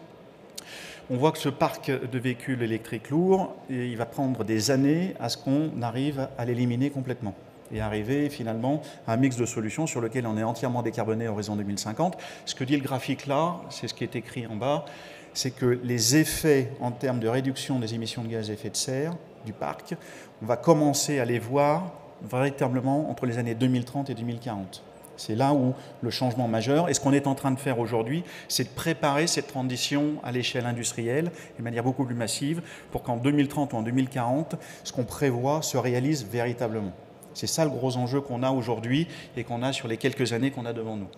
on voit que ce parc de véhicules électriques lourds, il va prendre des années à ce qu'on arrive à l'éliminer complètement. et arriver finalement à un mix de solutions sur lequel on est entièrement décarboné à horizon 2050. Ce que dit le graphique là, c'est ce qui est écrit en bas, c'est que les effets en termes de réduction des émissions de gaz à effet de serre du parc, on va commencer à les voir véritablement entre les années 2030 et 2040. C'est là où le changement majeur, et ce qu'on est en train de faire aujourd'hui, c'est de préparer cette transition à l'échelle industrielle, de manière beaucoup plus massive, pour qu'en 2030 ou en 2040, ce qu'on prévoit se réalise véritablement. C'est ça le gros enjeu qu'on a aujourd'hui et qu'on a sur les quelques années qu'on a devant nous.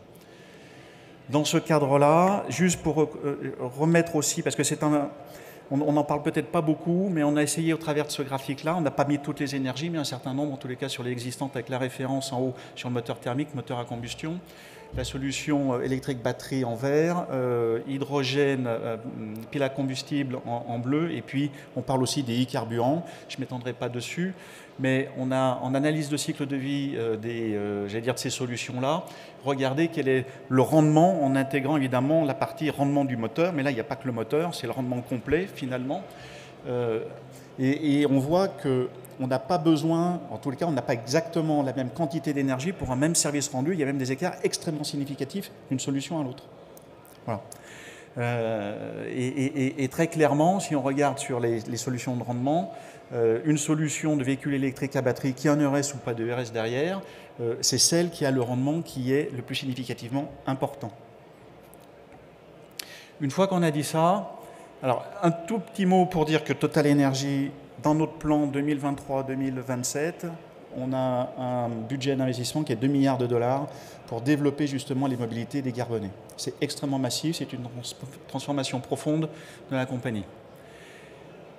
Dans ce cadre-là, juste pour remettre aussi, parce que c'est on n'en parle peut-être pas beaucoup, mais on a essayé au travers de ce graphique-là, on n'a pas mis toutes les énergies, mais un certain nombre, en tous les cas sur les existantes, avec la référence en haut sur le moteur thermique, moteur à combustion, la solution électrique batterie en vert, hydrogène, pile à combustible en bleu, et puis on parle aussi des e-carburants, je ne m'étendrai pas dessus, mais on a en analyse de cycle de vie j'allais dire de ces solutions-là, regardez quel est le rendement en intégrant évidemment la partie rendement du moteur, mais là il n'y a pas que le moteur, c'est le rendement complet finalement, et on voit qu'on n'a pas besoin, en tous les cas on n'a pas exactement la même quantité d'énergie pour un même service rendu, il y a même des écarts extrêmement significatifs d'une solution à l'autre. Voilà. Et très clairement, si on regarde sur les solutions de rendement, une solution de véhicule électrique à batterie qui a un ERS ou pas de ERS derrière, c'est celle qui a le rendement qui est le plus significativement important. Une fois qu'on a dit ça, alors un tout petit mot pour dire que Total Energy, dans notre plan 2023-2027, on a un budget d'investissement qui est 2 milliards de dollars pour développer justement les mobilités décarbonées. C'est extrêmement massif, c'est une transformation profonde de la compagnie.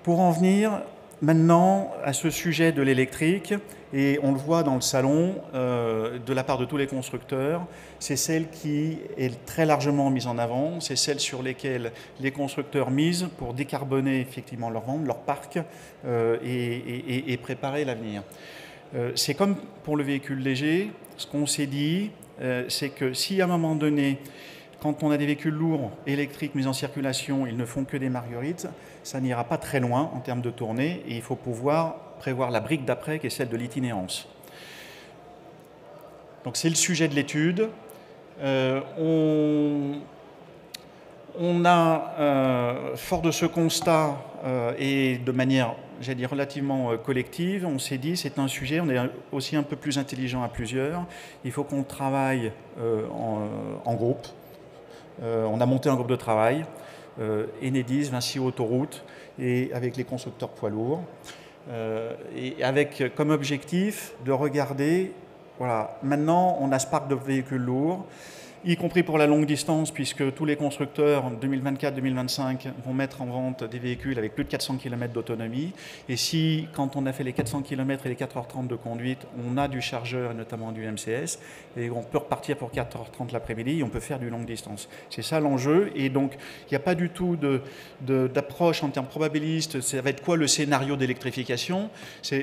Pour en venir maintenant à ce sujet de l'électrique, et on le voit dans le salon de la part de tous les constructeurs, c'est celle qui est très largement mise en avant, c'est celle sur lesquelles les constructeurs misent pour décarboner effectivement leur vente, leur parc et préparer l'avenir. C'est comme pour le véhicule léger, ce qu'on s'est dit, c'est que si à un moment donné, quand on a des véhicules lourds électriques mis en circulation, ils ne font que des marguerites, ça n'ira pas très loin en termes de tournée et il faut pouvoir prévoir la brique d'après qui est celle de l'itinérance. Donc c'est le sujet de l'étude. On a, fort de ce constat et de manière, j'allais dire, relativement collective, on s'est dit c'est un sujet, on est aussi un peu plus intelligent à plusieurs, il faut qu'on travaille en groupe. On a monté un groupe de travail, Enedis, Vinci Autoroutes, et avec les constructeurs poids lourds, et avec comme objectif de regarder, voilà, maintenant on a ce parc de véhicules lourds, y compris pour la longue distance, puisque tous les constructeurs en 2024-2025 vont mettre en vente des véhicules avec plus de 400 km d'autonomie. Et si, quand on a fait les 400 km et les 4h30 de conduite, on a du chargeur, et notamment du MCS, et on peut repartir pour 4h30 l'après-midi, et on peut faire du longue distance. C'est ça l'enjeu, et donc il n'y a pas du tout d'approche en termes probabilistes. Ça va être quoi le scénario d'électrification?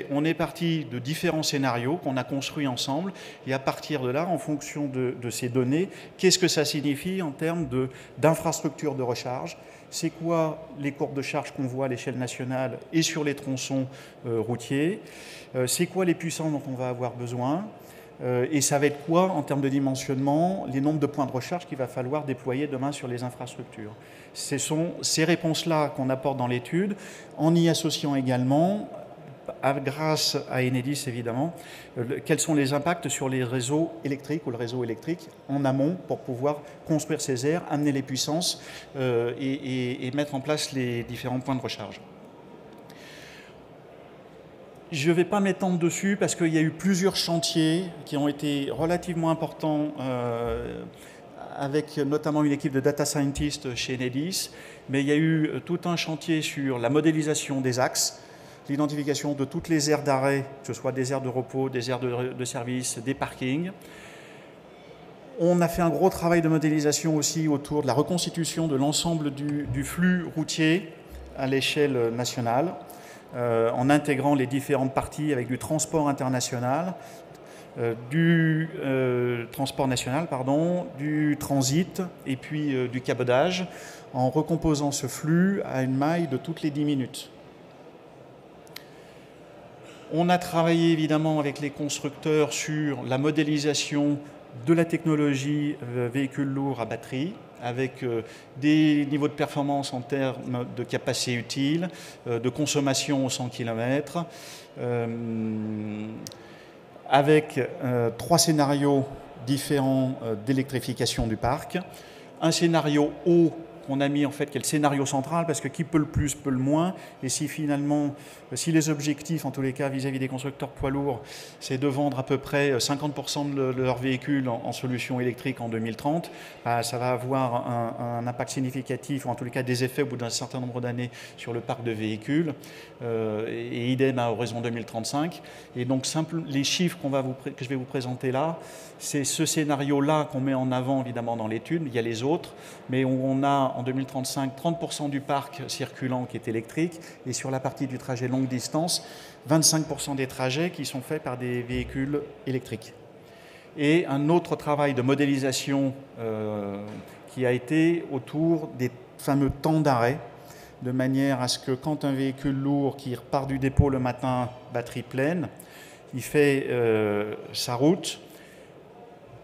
On est parti de différents scénarios qu'on a construits ensemble, et à partir de là, en fonction de ces données, qu'est-ce que ça signifie en termes d'infrastructures de recharge? C'est quoi les courbes de charge qu'on voit à l'échelle nationale et sur les tronçons routiers? C'est quoi les puissances dont on va avoir besoin? Et ça va être quoi en termes de dimensionnement, les nombres de points de recharge qu'il va falloir déployer demain sur les infrastructures? Ce sont ces réponses-là qu'on apporte dans l'étude, en y associant également, grâce à Enedis évidemment, quels sont les impacts sur les réseaux électriques ou le réseau électrique en amont pour pouvoir construire ces aires, amener les puissances et mettre en place les différents points de recharge. Je ne vais pas m'étendre dessus parce qu'il y a eu plusieurs chantiers qui ont été relativement importants avec notamment une équipe de data scientists chez Enedis, mais il y a eu tout un chantier sur la modélisation des axes, l'identification de toutes les aires d'arrêt, que ce soit des aires de repos, des aires de service, des parkings. On a fait un gros travail de modélisation aussi autour de la reconstitution de l'ensemble du flux routier à l'échelle nationale, en intégrant les différentes parties avec du transport international, du transport national, du transit et puis du cabodage, en recomposant ce flux à une maille de toutes les 10 minutes. On a travaillé évidemment avec les constructeurs sur la modélisation de la technologie véhicule lourd à batterie, avec des niveaux de performance en termes de capacité utile, de consommation au 100 km, avec 3 scénarios différents d'électrification du parc. Un scénario haut qu'on a mis en fait, qui est le scénario central, parce que qui peut le plus, peut le moins. Et si finalement, si les objectifs, en tous les cas, vis-à-vis des constructeurs poids lourds, c'est de vendre à peu près 50% de leurs véhicules en solution électrique en 2030, bah, ça va avoir un impact significatif, ou en tous les cas des effets au bout d'un certain nombre d'années sur le parc de véhicules, et idem à horizon 2035. Et donc, les chiffres que je vais vous présenter là, c'est ce scénario-là qu'on met en avant évidemment dans l'étude. Il y a les autres, mais on a en 2035 30% du parc circulant qui est électrique, et sur la partie du trajet longue distance, 25% des trajets qui sont faits par des véhicules électriques. Et un autre travail de modélisation qui a été autour des fameux temps d'arrêt, de manière à ce que quand un véhicule lourd qui repart du dépôt le matin, batterie pleine, il fait sa route,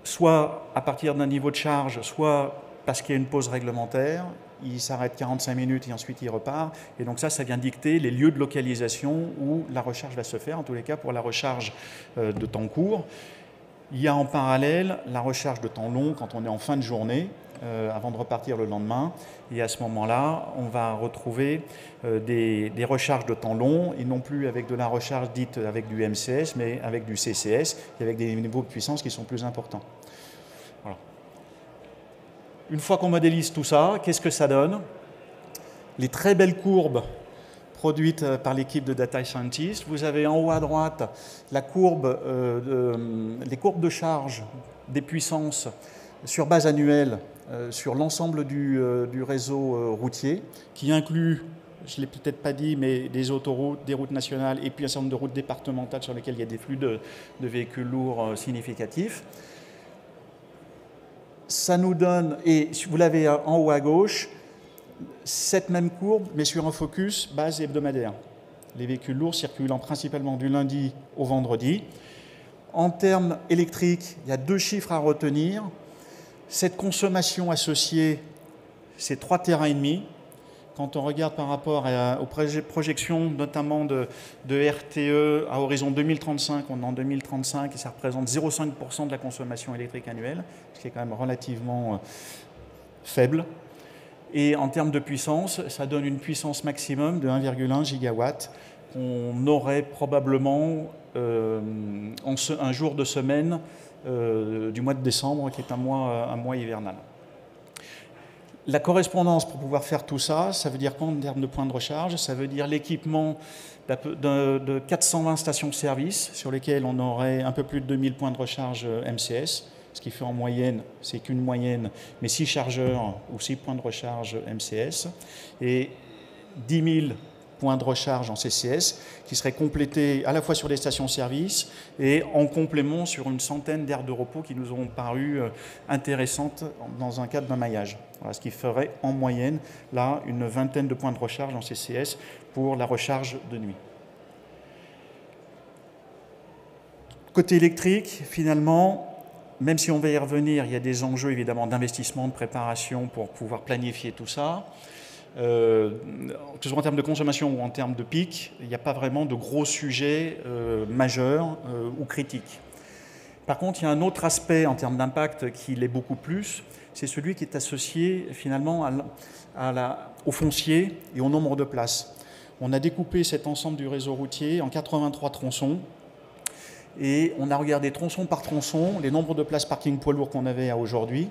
soit à partir d'un niveau de charge, soit parce qu'il y a une pause réglementaire, il s'arrête 45 minutes et ensuite il repart. Et donc ça vient dicter les lieux de localisation où la recharge va se faire, en tous les cas pour la recharge de temps court. Il y a en parallèle la recharge de temps long quand on est en fin de journée, avant de repartir le lendemain. Et à ce moment-là, on va retrouver des recharges de temps long, et non plus avec de la recharge dite avec du MCS, mais avec du CCS, et avec des niveaux de puissance qui sont plus importants. Voilà. Une fois qu'on modélise tout ça, qu'est-ce que ça donne? Les très belles courbes produites par l'équipe de Data Scientists. Vous avez en haut à droite les courbes de charge des puissances sur base annuelle sur l'ensemble du réseau routier, qui inclut, je ne l'ai peut-être pas dit, mais des autoroutes, des routes nationales et puis un certain nombre de routes départementales sur lesquelles il y a des flux de véhicules lourds significatifs. Ça nous donne, et vous l'avez en haut à gauche, cette même courbe, mais sur un focus base hebdomadaire. Les véhicules lourds circulant principalement du lundi au vendredi. En termes électriques, il y a 2 chiffres à retenir. Cette consommation associée, c'est 3,5 TWh. Quand on regarde par rapport aux projections, notamment de RTE à horizon 2035, on est en 2035 et ça représente 0,5% de la consommation électrique annuelle, ce qui est quand même relativement faible. Et en termes de puissance, ça donne une puissance maximum de 1,1 gigawatt qu'on aurait probablement un jour de semaine du mois de décembre, qui est un mois hivernal. La correspondance pour pouvoir faire tout ça, ça veut dire qu'en termes de points de recharge, ça veut dire l'équipement de 420 stations-service sur lesquelles on aurait un peu plus de 2000 points de recharge MCS, ce qui fait en moyenne, c'est qu'une moyenne, mais 6 chargeurs ou 6 points de recharge MCS, et 10 000 points de recharge en CCS, qui seraient complétés à la fois sur les stations-service et en complément sur une centaine d'aires de repos qui nous ont paru intéressantes dans un cadre d'un maillage. Voilà, ce qui ferait en moyenne, là, une vingtaine de points de recharge en CCS pour la recharge de nuit. Côté électrique, finalement, même si on va y revenir, il y a des enjeux évidemment d'investissement, de préparation pour pouvoir planifier tout ça. Que ce soit en termes de consommation ou en termes de pic, il n'y a pas vraiment de gros sujets majeurs ou critiques. Par contre, il y a un autre aspect en termes d'impact qui l'est beaucoup plus, c'est celui qui est associé finalement au foncier et au nombre de places. On a découpé cet ensemble du réseau routier en 83 tronçons et on a regardé tronçon par tronçon les nombres de places parking poids lourds qu'on avait à aujourd'hui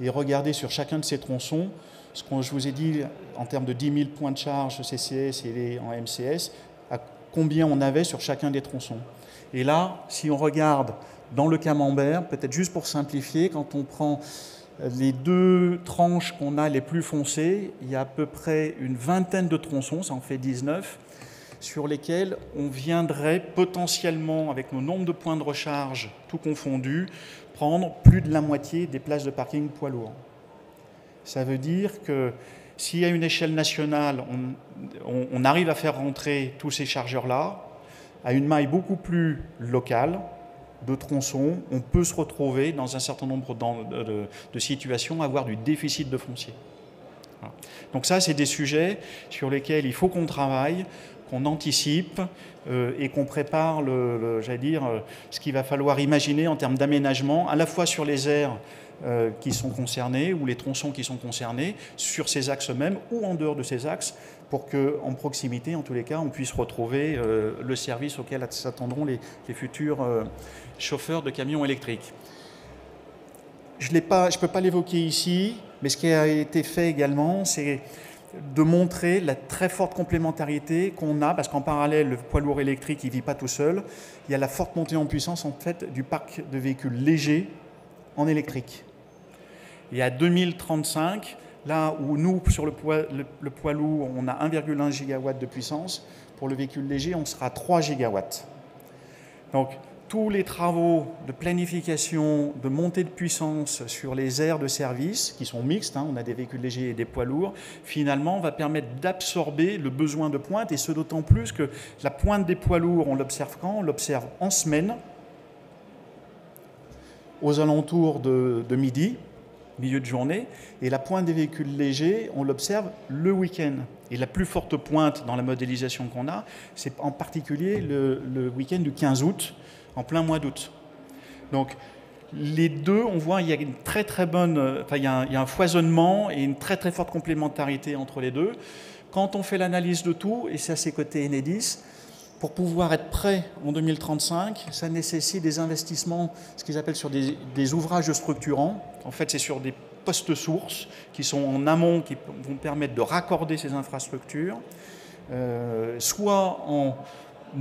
et regardé sur chacun de ces tronçons ce que je vous ai dit en termes de 10 000 points de charge CCS et en MCS, à combien on avait sur chacun des tronçons. Et là, si on regarde dans le camembert, peut-être juste pour simplifier, quand on prend les 2 tranches qu'on a les plus foncées, il y a à peu près une vingtaine de tronçons, ça en fait 19, sur lesquels on viendrait potentiellement, avec nos nombres de points de recharge tout confondus, prendre plus de la moitié des places de parking poids lourds. Ça veut dire que si à une échelle nationale, on arrive à faire rentrer tous ces chargeurs-là, à une maille beaucoup plus locale de tronçons, on peut se retrouver dans un certain nombre de situations à avoir du déficit de foncier. Voilà. Donc ça, c'est des sujets sur lesquels il faut qu'on travaille, qu'on anticipe et qu'on prépare j'allais dire, ce qu'il va falloir imaginer en termes d'aménagement, à la fois sur les aires qui sont concernés ou les tronçons qui sont concernés, sur ces axes mêmes ou en dehors de ces axes, pour qu'en proximité, en tous les cas, on puisse retrouver le service auquel s'attendront les futurs chauffeurs de camions électriques. Je ne peux pas l'évoquer ici, mais ce qui a été fait également, c'est de montrer la très forte complémentarité qu'on a, parce qu'en parallèle, le poids lourd électrique, il ne vit pas tout seul. Il y a la forte montée en puissance, en fait, du parc de véhicules légers en électrique. Et à 2035, là où nous, sur le poids lourd, on a 1,1 gigawatt de puissance, pour le véhicule léger, on sera à 3 gigawatts. Donc, tous les travaux de planification, de montée de puissance sur les aires de service, qui sont mixtes, on a des véhicules légers et des poids lourds, finalement, va permettre d'absorber le besoin de pointe, et ce d'autant plus que la pointe des poids lourds, on l'observe quand? On l'observe en semaine, aux alentours de midi, milieu de journée, et la pointe des véhicules légers, on l'observe le week-end. Et la plus forte pointe dans la modélisation qu'on a, c'est en particulier le week-end du 15 août, en plein mois d'août. Donc, les deux, on voit, il y a une très très bonne, il y a un foisonnement et une très très forte complémentarité entre les deux. Quand on fait l'analyse de tout, et c'est à ses côtés Enedis, pour pouvoir être prêt en 2035, ça nécessite des investissements, ce qu'ils appellent sur des ouvrages structurants. En fait, c'est sur des postes sources qui sont en amont, qui vont permettre de raccorder ces infrastructures, soit en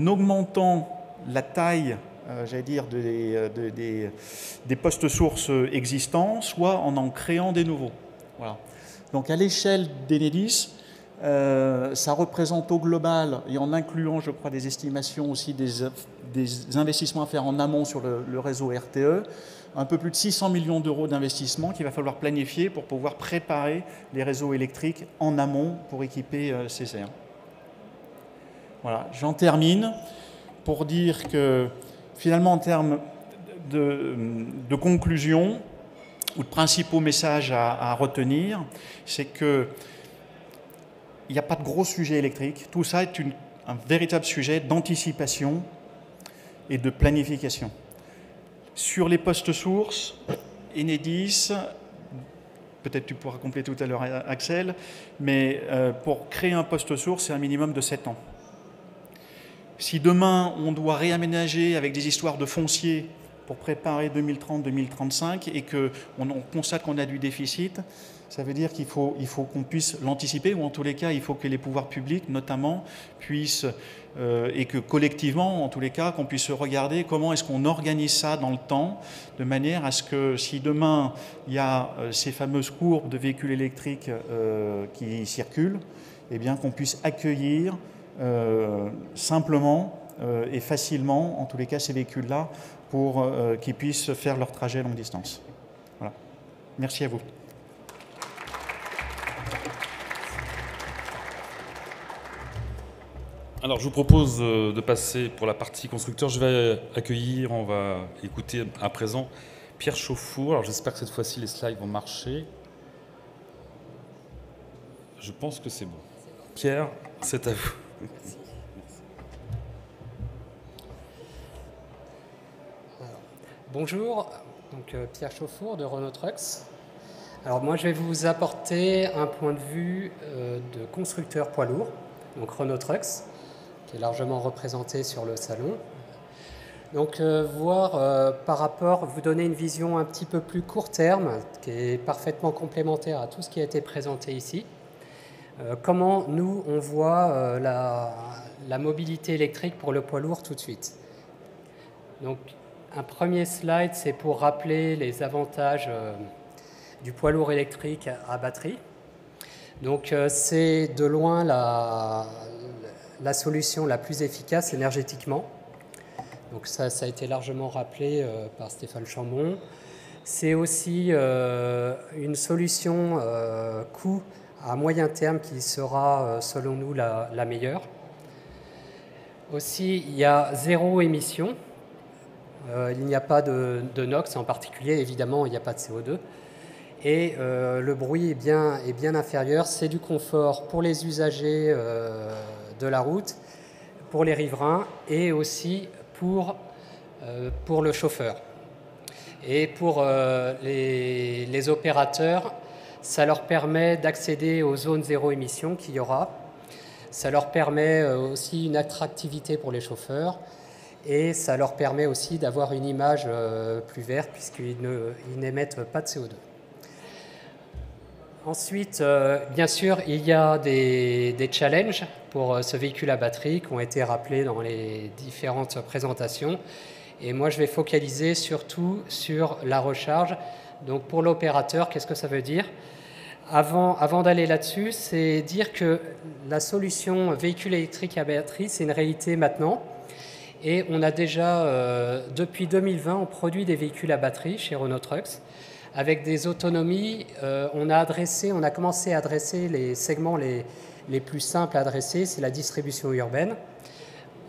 augmentant la taille, j'allais dire, des postes sources existants, soit en créant des nouveaux. Voilà. Donc à l'échelle d'Enedis, ça représente au global, et en incluant, je crois, des estimations aussi des investissements à faire en amont sur le réseau RTE, un peu plus de 600 millions d'euros d'investissement qu'il va falloir planifier pour pouvoir préparer les réseaux électriques en amont pour équiper ces aires. Voilà, j'en termine pour dire que finalement, en termes de conclusion ou de principaux messages à retenir, c'est que il n'y a pas de gros sujet électrique. Tout ça est un véritable sujet d'anticipation et de planification. Sur les postes sources, Enedis, peut-être tu pourras compléter tout à l'heure Axel, mais pour créer un poste source, c'est un minimum de 7 ans. Si demain on doit réaménager avec des histoires de foncier pour préparer 2030-2035 et qu'on constate qu'on a du déficit, ça veut dire qu'il faut qu'on puisse l'anticiper, ou en tous les cas, il faut que les pouvoirs publics, notamment, puissent, et que collectivement, en tous les cas, qu'on puisse regarder comment est-ce qu'on organise ça dans le temps, de manière à ce que si demain, il y a ces fameuses courbes de véhicules électriques qui circulent, eh bien qu'on puisse accueillir simplement et facilement, en tous les cas, ces véhicules-là, pour qu'ils puissent faire leur trajet à longue distance. Voilà. Merci à vous. Alors, je vous propose de passer pour la partie constructeur. Je vais accueillir, on va écouter à présent Pierre Chauffour. Alors, j'espère que cette fois-ci, les slides vont marcher. Je pense que c'est bon. Pierre, c'est à vous. Alors, bonjour, donc Pierre Chauffour de Renault Trucks. Alors, moi, je vais vous apporter un point de vue de constructeur poids lourd, donc Renault Trucks, qui est largement représenté sur le salon. Donc par rapport, vous donner une vision un petit peu plus court terme, qui est parfaitement complémentaire à tout ce qui a été présenté ici. Comment nous, on voit la mobilité électrique pour le poids lourd tout de suite. Donc un premier slide, c'est pour rappeler les avantages du poids lourd électrique à batterie. Donc c'est de loin la solution la plus efficace énergétiquement. Donc ça a été largement rappelé par Stéphane Chambon. C'est aussi une solution coût à moyen terme qui sera, selon nous, la meilleure. Aussi, il y a 0 émission. Il n'y a pas de NOx en particulier, évidemment, il n'y a pas de CO2. Et le bruit est bien inférieur. C'est du confort pour les usagers de la route, pour les riverains et aussi pour le chauffeur. Et pour les opérateurs, ça leur permet d'accéder aux zones zéro émission qu'il y aura. Ça leur permet aussi une attractivité pour les chauffeurs et ça leur permet aussi d'avoir une image plus verte puisqu'ils n'émettent pas de CO2. Ensuite, bien sûr, il y a des challenges pour ce véhicule à batterie qui ont été rappelés dans les différentes présentations. Et moi, je vais focaliser surtout sur la recharge. Donc, pour l'opérateur, qu'est-ce que ça veut dire ? Avant d'aller là-dessus, c'est dire que la solution véhicule électrique à batterie, c'est une réalité maintenant. Et on a déjà, depuis 2020, on produit des véhicules à batterie chez Renault Trucks. Avec des autonomies, on a commencé à adresser les segments les plus simples à adresser, c'est la distribution urbaine.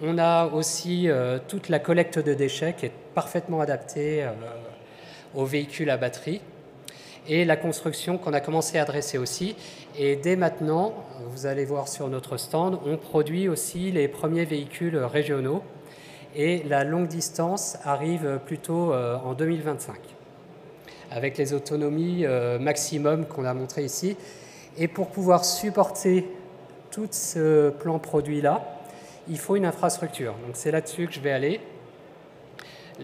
On a aussi toute la collecte de déchets qui est parfaitement adaptée aux véhicules à batterie et la construction qu'on a commencé à adresser aussi. Et dès maintenant, vous allez voir sur notre stand, on produit aussi les premiers véhicules régionaux et la longue distance arrive plutôt en 2025 avec les autonomies maximum qu'on a montré ici. Et pour pouvoir supporter tout ce plan produit-là, il faut une infrastructure. Donc c'est là-dessus que je vais aller.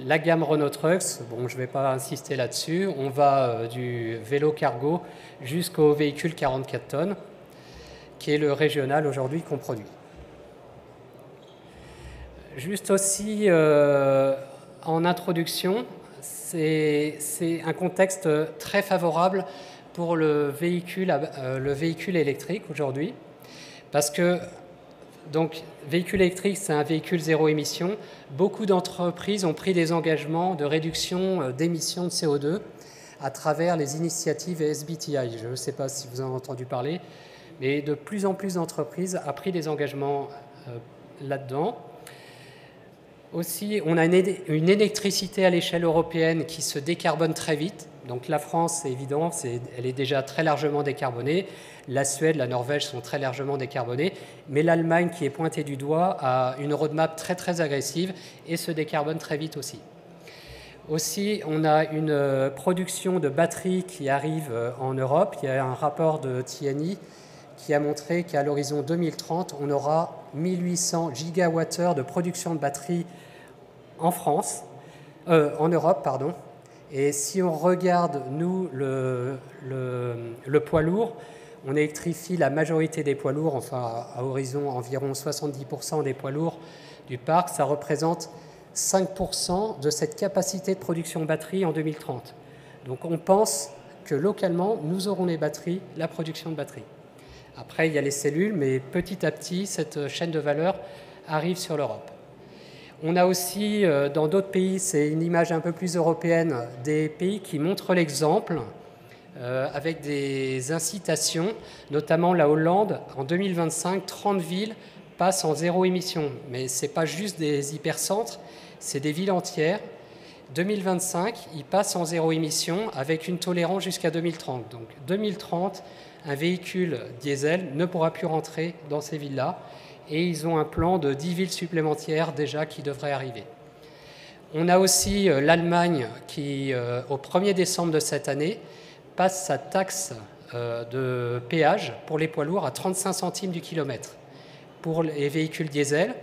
La gamme Renault Trucks, bon, je ne vais pas insister là-dessus. On va du vélo cargo jusqu'au véhicule 44 tonnes, qui est le régional aujourd'hui qu'on produit. Juste aussi en introduction, c'est un contexte très favorable pour le véhicule électrique aujourd'hui, parce que donc, véhicule électrique, c'est un véhicule zéro émission. Beaucoup d'entreprises ont pris des engagements de réduction d'émissions de CO2 à travers les initiatives SBTi. Je ne sais pas si vous en avez entendu parler, mais de plus en plus d'entreprises ont pris des engagements là-dedans. Aussi, on a une électricité à l'échelle européenne qui se décarbone très vite. Donc la France, c'est évident, elle est déjà très largement décarbonée. La Suède, la Norvège sont très largement décarbonés. Mais l'Allemagne, qui est pointée du doigt, a une roadmap très très agressive et se décarbone très vite aussi. Aussi, on a une production de batteries qui arrive en Europe. Il y a un rapport de TNI qui a montré qu'à l'horizon 2030, on aura 1800 gigawattheures de production de batteries en Europe, pardon. Et si on regarde, nous, le poids lourd, on électrifie la majorité des poids lourds, enfin à horizon environ 70% des poids lourds du parc. Ça représente 5% de cette capacité de production batterie en 2030. Donc on pense que localement, nous aurons les batteries, la production de batteries. Après, il y a les cellules, mais petit à petit, cette chaîne de valeur arrive sur l'Europe. On a aussi, dans d'autres pays, c'est une image un peu plus européenne, des pays qui montrent l'exemple avec des incitations, notamment la Hollande. En 2025, 30 villes passent en zéro émission. Mais ce n'est pas juste des hypercentres, c'est des villes entières. 2025, ils passent en zéro émission avec une tolérance jusqu'à 2030. Donc 2030, un véhicule diesel ne pourra plus rentrer dans ces villes-là. Et ils ont un plan de 10 villes supplémentaires déjà qui devraient arriver. On a aussi l'Allemagne qui, au 1er décembre de cette année, passe sa taxe de péage pour les poids lourds à 35 centimes du kilomètre pour les véhicules diesel,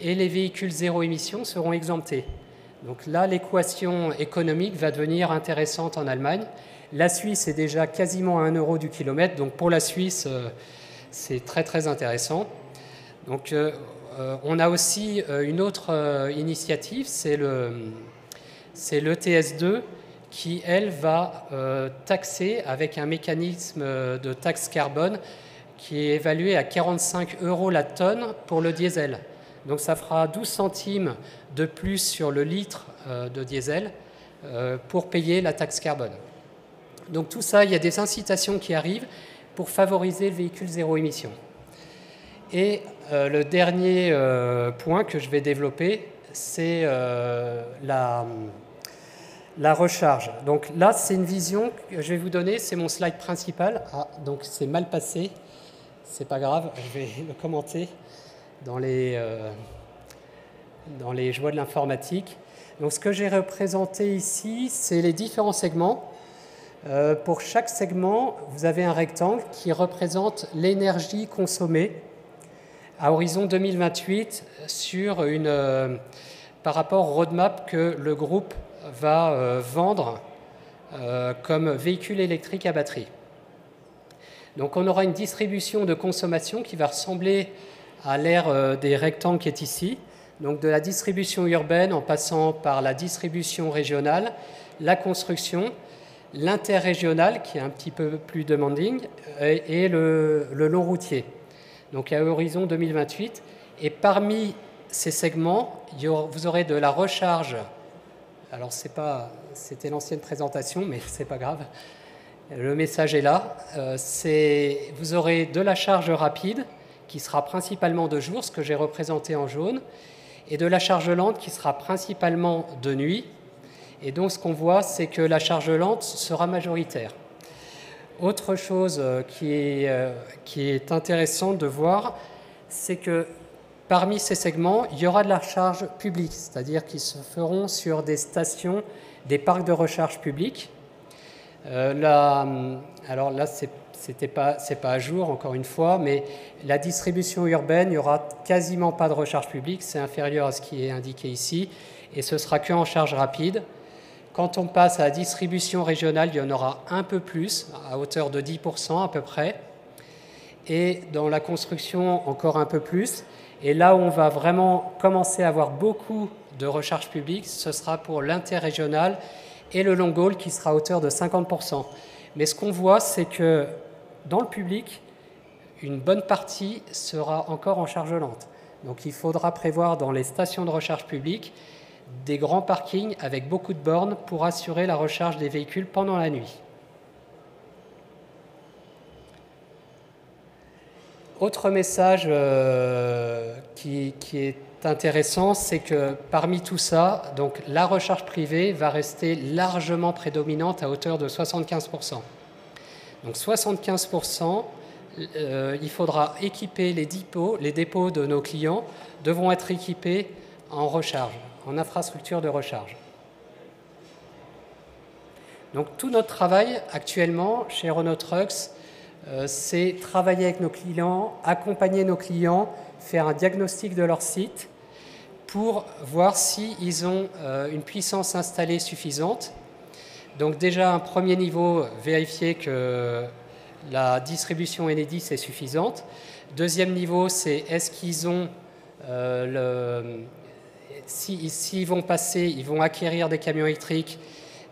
et les véhicules zéro émission seront exemptés. Donc là, l'équation économique va devenir intéressante en Allemagne. La Suisse est déjà quasiment à 1 euro du kilomètre, donc pour la Suisse, c'est très très intéressant. Donc, on a aussi une autre initiative, c'est l'ETS2 qui, elle, va taxer avec un mécanisme de taxe carbone qui est évalué à 45 € la tonne pour le diesel. Donc, ça fera 12 centimes de plus sur le litre de diesel pour payer la taxe carbone. Donc, tout ça, il y a des incitations qui arrivent pour favoriser le véhicule zéro émission. Et le dernier point que je vais développer, c'est la recharge. Donc là, c'est une vision que je vais vous donner, c'est mon slide principal. Ah, donc c'est mal passé, c'est pas grave, je vais le commenter dans les joies de l'informatique. Donc ce que j'ai représenté ici, c'est les différents segments. Pour chaque segment, vous avez un rectangle qui représente l'énergie consommée à horizon 2028 sur par rapport au roadmap que le groupe va vendre comme véhicule électrique à batterie. Donc on aura une distribution de consommation qui va ressembler à l'ère des rectangles qui est ici, donc de la distribution urbaine en passant par la distribution régionale, la construction, l'interrégional qui est un petit peu plus demanding et le long routier. Donc à horizon 2028. Et parmi ces segments, vous aurez de la recharge. Alors c'était l'ancienne présentation, mais c'est pas grave. Le message est là. Vous aurez de la charge rapide qui sera principalement de jour, ce que j'ai représenté en jaune, et de la charge lente qui sera principalement de nuit. Et donc ce qu'on voit, c'est que la charge lente sera majoritaire. Autre chose qui est intéressante de voir, c'est que parmi ces segments, il y aura de la recharge publique, c'est-à-dire qu'ils se feront sur des stations, des parcs de recharge publics. Alors là, c'est pas à jour, encore une fois, mais la distribution urbaine, il n'y aura quasiment pas de recharge publique, c'est inférieur à ce qui est indiqué ici, et ce sera qu'en charge rapide. Quand on passe à la distribution régionale, il y en aura un peu plus, à hauteur de 10% à peu près. Et dans la construction, encore un peu plus. Et là où on va vraiment commencer à avoir beaucoup de recharge publique, ce sera pour l'interrégional et le long haul qui sera à hauteur de 50%. Mais ce qu'on voit, c'est que dans le public, une bonne partie sera encore en charge lente. Donc il faudra prévoir dans les stations de recharge publique des grands parkings avec beaucoup de bornes pour assurer la recharge des véhicules pendant la nuit. Autre message qui est intéressant, c'est que parmi tout ça, donc, la recharge privée va rester largement prédominante à hauteur de 75%. Donc 75%, il faudra équiper les dépôts de nos clients devront être équipés en recharge, en infrastructure de recharge. Donc tout notre travail actuellement chez Renault Trucks, c'est travailler avec nos clients, accompagner nos clients, faire un diagnostic de leur site pour voir s'ils ont une puissance installée suffisante. Donc déjà un premier niveau, vérifier que la distribution Enedis est suffisante. Deuxième niveau, c'est est-ce qu'ils ont s'ils vont passer, ils vont acquérir des camions électriques,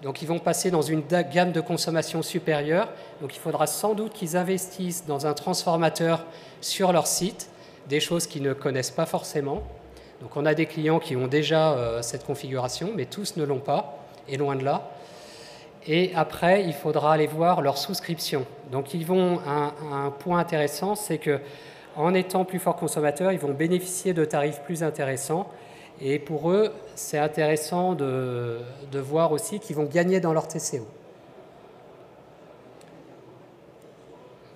donc ils vont passer dans une gamme de consommation supérieure. Donc il faudra sans doute qu'ils investissent dans un transformateur sur leur site, des choses qu'ils ne connaissent pas forcément. Donc on a des clients qui ont déjà cette configuration, mais tous ne l'ont pas, et loin de là. Et après, il faudra aller voir leur souscription. Donc ils vont, un point intéressant, c'est qu'en étant plus fort consommateurs, ils vont bénéficier de tarifs plus intéressants. Et pour eux, c'est intéressant de voir aussi qu'ils vont gagner dans leur TCO.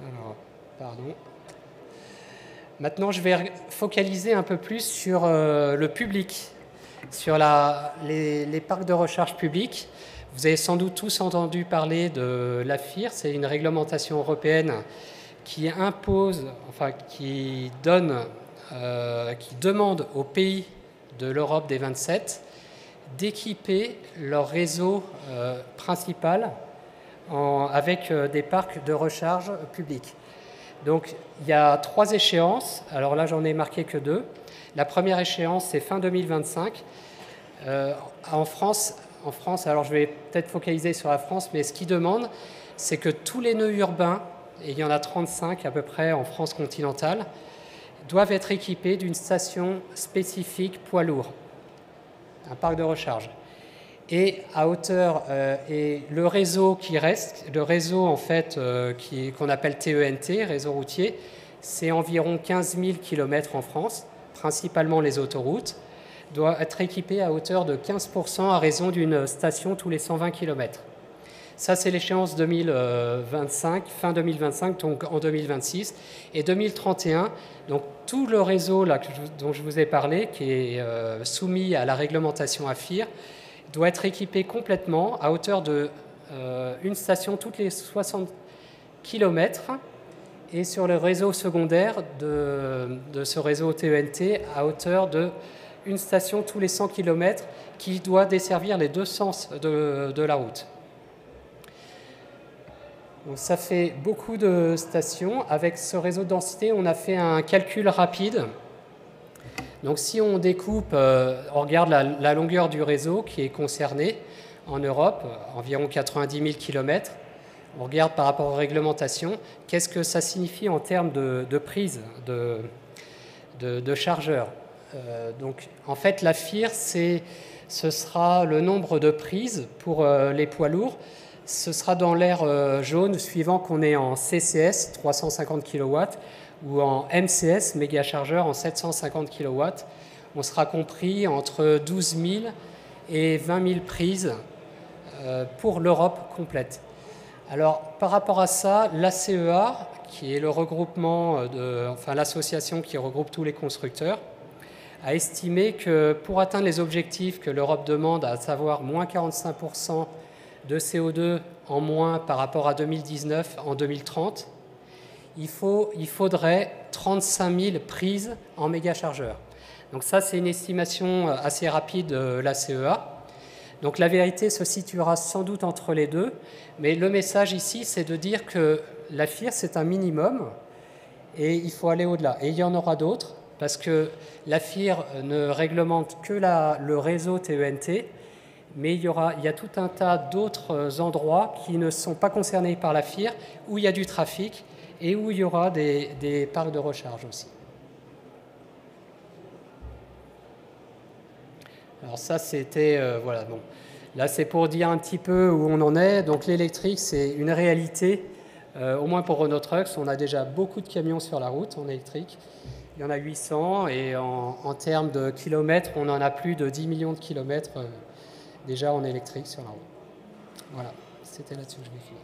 Alors, pardon. Maintenant, je vais focaliser un peu plus sur le public, sur les parcs de recharge publics. Vous avez sans doute tous entendu parler de l'AFIR, c'est une réglementation européenne qui impose, enfin qui demande aux pays de l'Europe des 27 d'équiper leur réseau principal avec des parcs de recharge publics. Donc il y a 3 échéances, alors là j'en ai marqué que 2. La première échéance c'est fin 2025. En France, alors je vais peut-être focaliser sur la France, mais ce qu'ils demandent, c'est que tous les nœuds urbains, et il y en a 35 à peu près en France continentale, doivent être équipés d'une station spécifique poids lourd, un parc de recharge. Et à hauteur, et le réseau qui reste, le réseau en fait qu'on appelle TENT, réseau routier, c'est environ 15 000 km en France, principalement les autoroutes, doit être équipé à hauteur de 15% à raison d'une station tous les 120 km. Ça, c'est l'échéance 2025, fin 2025, donc en 2026. Et 2031, donc tout le réseau là, dont je vous ai parlé, qui est soumis à la réglementation AFIR, doit être équipé complètement à hauteur de une station toutes les 60 km et sur le réseau secondaire de ce réseau TENT à hauteur de une station tous les 100 km qui doit desservir les deux sens de la route. Donc ça fait beaucoup de stations. Avec ce réseau de densité, on a fait un calcul rapide. Donc si on découpe, on regarde la longueur du réseau qui est concerné en Europe, environ 90 000 km. On regarde par rapport aux réglementations, qu'est-ce que ça signifie en termes de prise de chargeurs. Donc en fait, la FIR, ce sera le nombre de prises pour les poids lourds. Ce sera dans l'aire jaune, suivant qu'on est en CCS, 350 kW, ou en MCS, méga chargeur, en 750 kW. On sera compris entre 12 000 et 20 000 prises pour l'Europe complète. Alors, par rapport à ça, l'ACEA, qui est le regroupement, l'association qui regroupe tous les constructeurs, a estimé que pour atteindre les objectifs que l'Europe demande, à savoir moins 45% de CO2 en moins par rapport à 2019 en 2030, il faudrait 35 000 prises en méga-chargeurs. Donc ça, c'est une estimation assez rapide de l'ACEA. Donc la vérité se situera sans doute entre les deux, mais le message ici, c'est de dire que la FIR, c'est un minimum et il faut aller au-delà. Et il y en aura d'autres, parce que la FIR ne réglemente que le réseau TENT, mais il y a tout un tas d'autres endroits qui ne sont pas concernés par la FIR, où il y a du trafic et où il y aura des parcs de recharge aussi. Alors ça, c'était... voilà, bon. Là, c'est pour dire un petit peu où on en est. Donc l'électrique, c'est une réalité, au moins pour Renault Trucks. On a déjà beaucoup de camions sur la route en électrique. Il y en a 800 et en termes de kilomètres, on en a plus de 10 millions de kilomètres déjà en électrique sur la route. Voilà, c'était là-dessus que je vais finir.